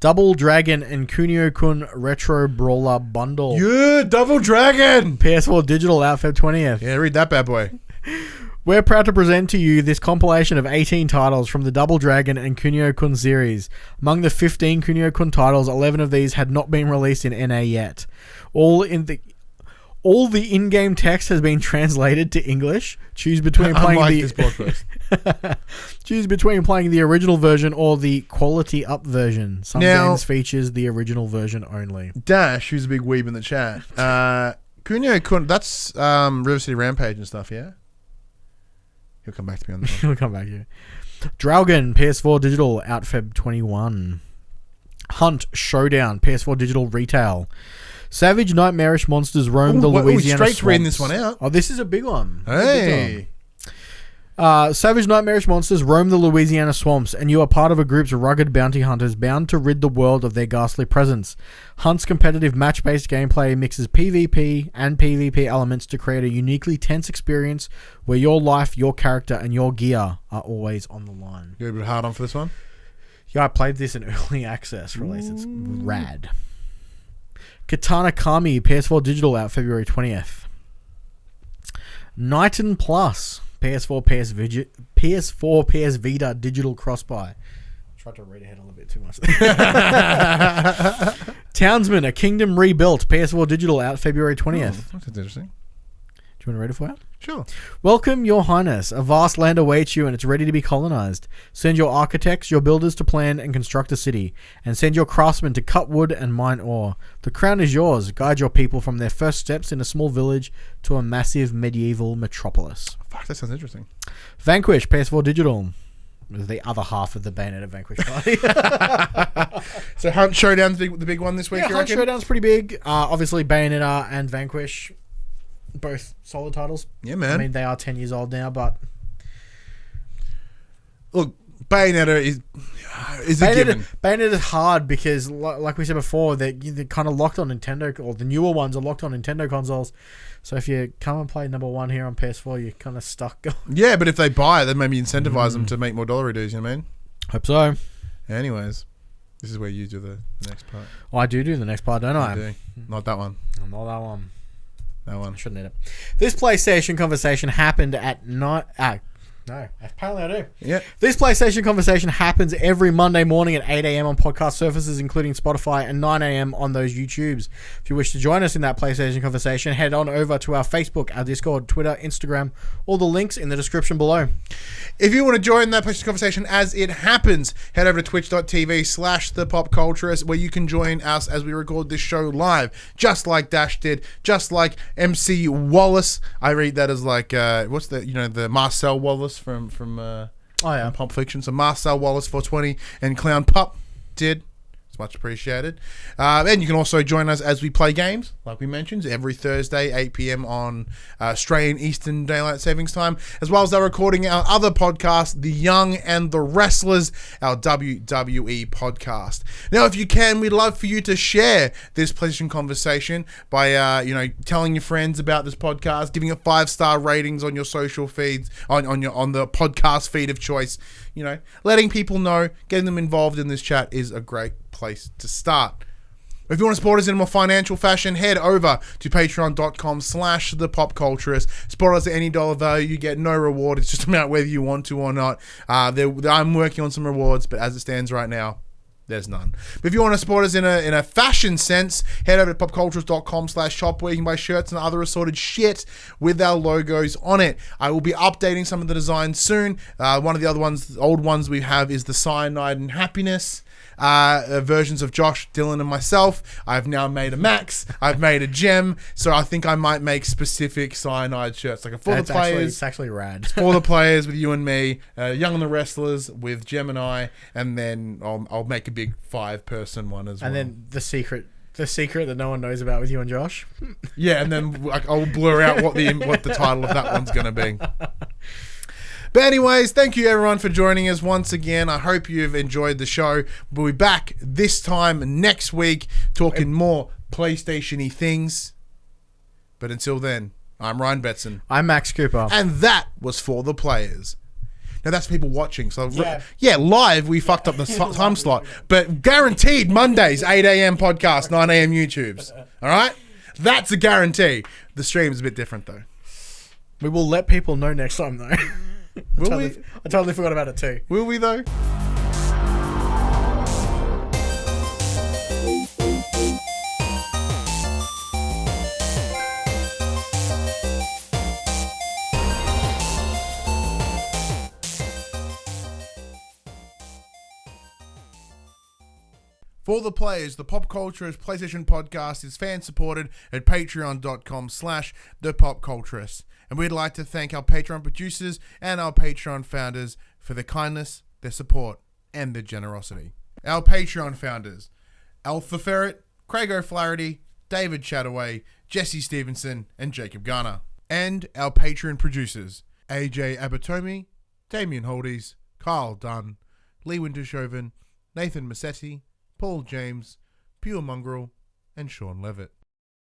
Double Dragon and Kunio-kun Retro Brawler Bundle. Yeah, Double Dragon! PS4 Digital, out Feb 20th. Yeah, read that bad boy. We're proud to present to you this compilation of 18 titles from the Double Dragon and Kunio-kun series. Among the 15 Kunio-kun titles, 11 of these had not been released in NA yet. All in All the in-game text has been translated to English. Choose between playing Unlike the this podcast. choose between playing the original version or the quality up version. Some Now- games features the original version only. Dash, who's a big weeb in the chat. Cunha, that's River City Rampage and stuff, yeah? He'll come back to me on that. We'll come back here. Draugen, PS4 digital, out Feb 21. Hunt Showdown, PS4 digital retail. Savage Nightmarish Monsters roam the Louisiana straight to reading swamps. this one out. Oh, this is a big one. This is a big one. Hey. Savage Nightmarish Monsters roam the Louisiana swamps, and you are part of a group's rugged bounty hunters bound to rid the world of their ghastly presence. Hunt's competitive match-based gameplay mixes PvP and PvP elements to create a uniquely tense experience where your life, your character, and your gear are always on the line. You're a bit hard on for this one? Yeah, I played this in early access release. It's rad. Katana Kami, PS4 digital, out February 20th. Nighton Plus, PS4, PS Vita digital cross-buy. Tried to read ahead a little bit too much. Townsman, A Kingdom Rebuilt, PS4 digital, out February 20th. Oh, that's interesting. Do you want to read it for you? Sure. Welcome, Your Highness. A vast land awaits you and it's ready to be colonized. Send your architects, your builders to plan and construct a city, and send your craftsmen to cut wood and mine ore. The crown is yours. Guide your people from their first steps in a small village to a massive medieval metropolis. Fuck, that sounds interesting. Vanquish, PS4 digital. The other half of the Bayonetta Vanquish party. So Hunt Showdown's the big one this week, Yeah, you Hunt reckon? Showdown's pretty big. Obviously, Bayonetta and Vanquish, both solid titles. Yeah, man. I mean, they are 10 years old now, but Look, Bayonetta is a given. Bayonetta is hard because, like we said before, they're kind of locked on Nintendo, or the newer ones are locked on Nintendo consoles. So if you come and play number one here on PS4, you're kind of stuck. Yeah, but if they buy it, then maybe incentivize them to make more dollar dues, you know what I mean? Hope so. Anyways, this is where you do the next part. Oh, I do the next part, don't I? You do. Not that one. Not that one. That one. I shouldn't need it. This PlayStation conversation happened at night. No, apparently I do. Yeah. This PlayStation conversation happens every Monday morning at 8 a.m. on podcast services, including Spotify, and 9 a.m. on those YouTubes. If you wish to join us in that PlayStation conversation, head on over to our Facebook, our Discord, Twitter, Instagram, all the links in the description below. If you want to join that PlayStation conversation as it happens, head over to twitch.tv/thepopculturist, where you can join us as we record this show live, just like Dash did, just like MC Wallace. I read that as like, what's the Marcel Wallace from Pulp Fiction. So Marcel Wallace 420 and Clown Pup did. It's much appreciated. And you can also join us as we play games, like we mentioned, every Thursday, 8 p.m. on Australian Eastern Daylight Savings Time, as well as our recording our other podcast, The Young and the Wrestlers, our WWE podcast. Now, if you can, we'd love for you to share this PlayStation conversation by, telling your friends about this podcast, giving it 5-star ratings on your social feeds, on the podcast feed of choice. Letting people know, getting them involved in this chat is a great place to start. If you want to support us in a more financial fashion, head over to patreon.com/thepopculturist. Support us at any dollar value. You get no reward. It's just about whether you want to or not. I'm working on some rewards, but as it stands right now, there's none. But if you want to support us in a fashion sense, head over to popculturist.com/shop, where you can buy shirts and other assorted shit with our logos on it. I will be updating some of the designs soon. One of the old ones we have is the Cyanide and Happiness versions of Josh, Dylan, and myself. I've now made a Max. I've made a Gem. So I think I might make specific Cyanide shirts, like for the players. It's actually rad. For the players with you and me, Young and the Wrestlers with Gem and I, and then I'll make a big 5-person one as well. And then the secret that no one knows about with you and Josh. Yeah, and then I'll blur out what the title of that one's going to be. But anyways, thank you everyone for joining us once again. I hope you've enjoyed the show. We'll be back this time next week talking more PlayStation-y things. But until then, I'm Ryan Betson. I'm Max Cooper. And that was For the Players. Now that's people watching. So yeah, live we fucked up the time slot. But guaranteed Mondays, 8 a.m. podcast, 9 a.m. YouTubes. All right? That's a guarantee. The stream's a bit different though. We will let people know next time though. Will I totally forgot about it too. Will we though? For the players, the PopCulturists PlayStation podcast is fan-supported at patreon.com/thepopculturists. And we'd like to thank our Patreon producers and our Patreon founders for their kindness, their support, and their generosity. Our Patreon founders: Alpha Ferret, Craig O'Flaherty, David Chataway, Jesse Stevenson, and Jacob Garner. And our Patreon producers: AJ Abatomi, Damien Holdies, Kyle Dunn, Lee Wintershoven, Nathan Massetti, Paul James, Pure Mongrel, and Sean Levitt.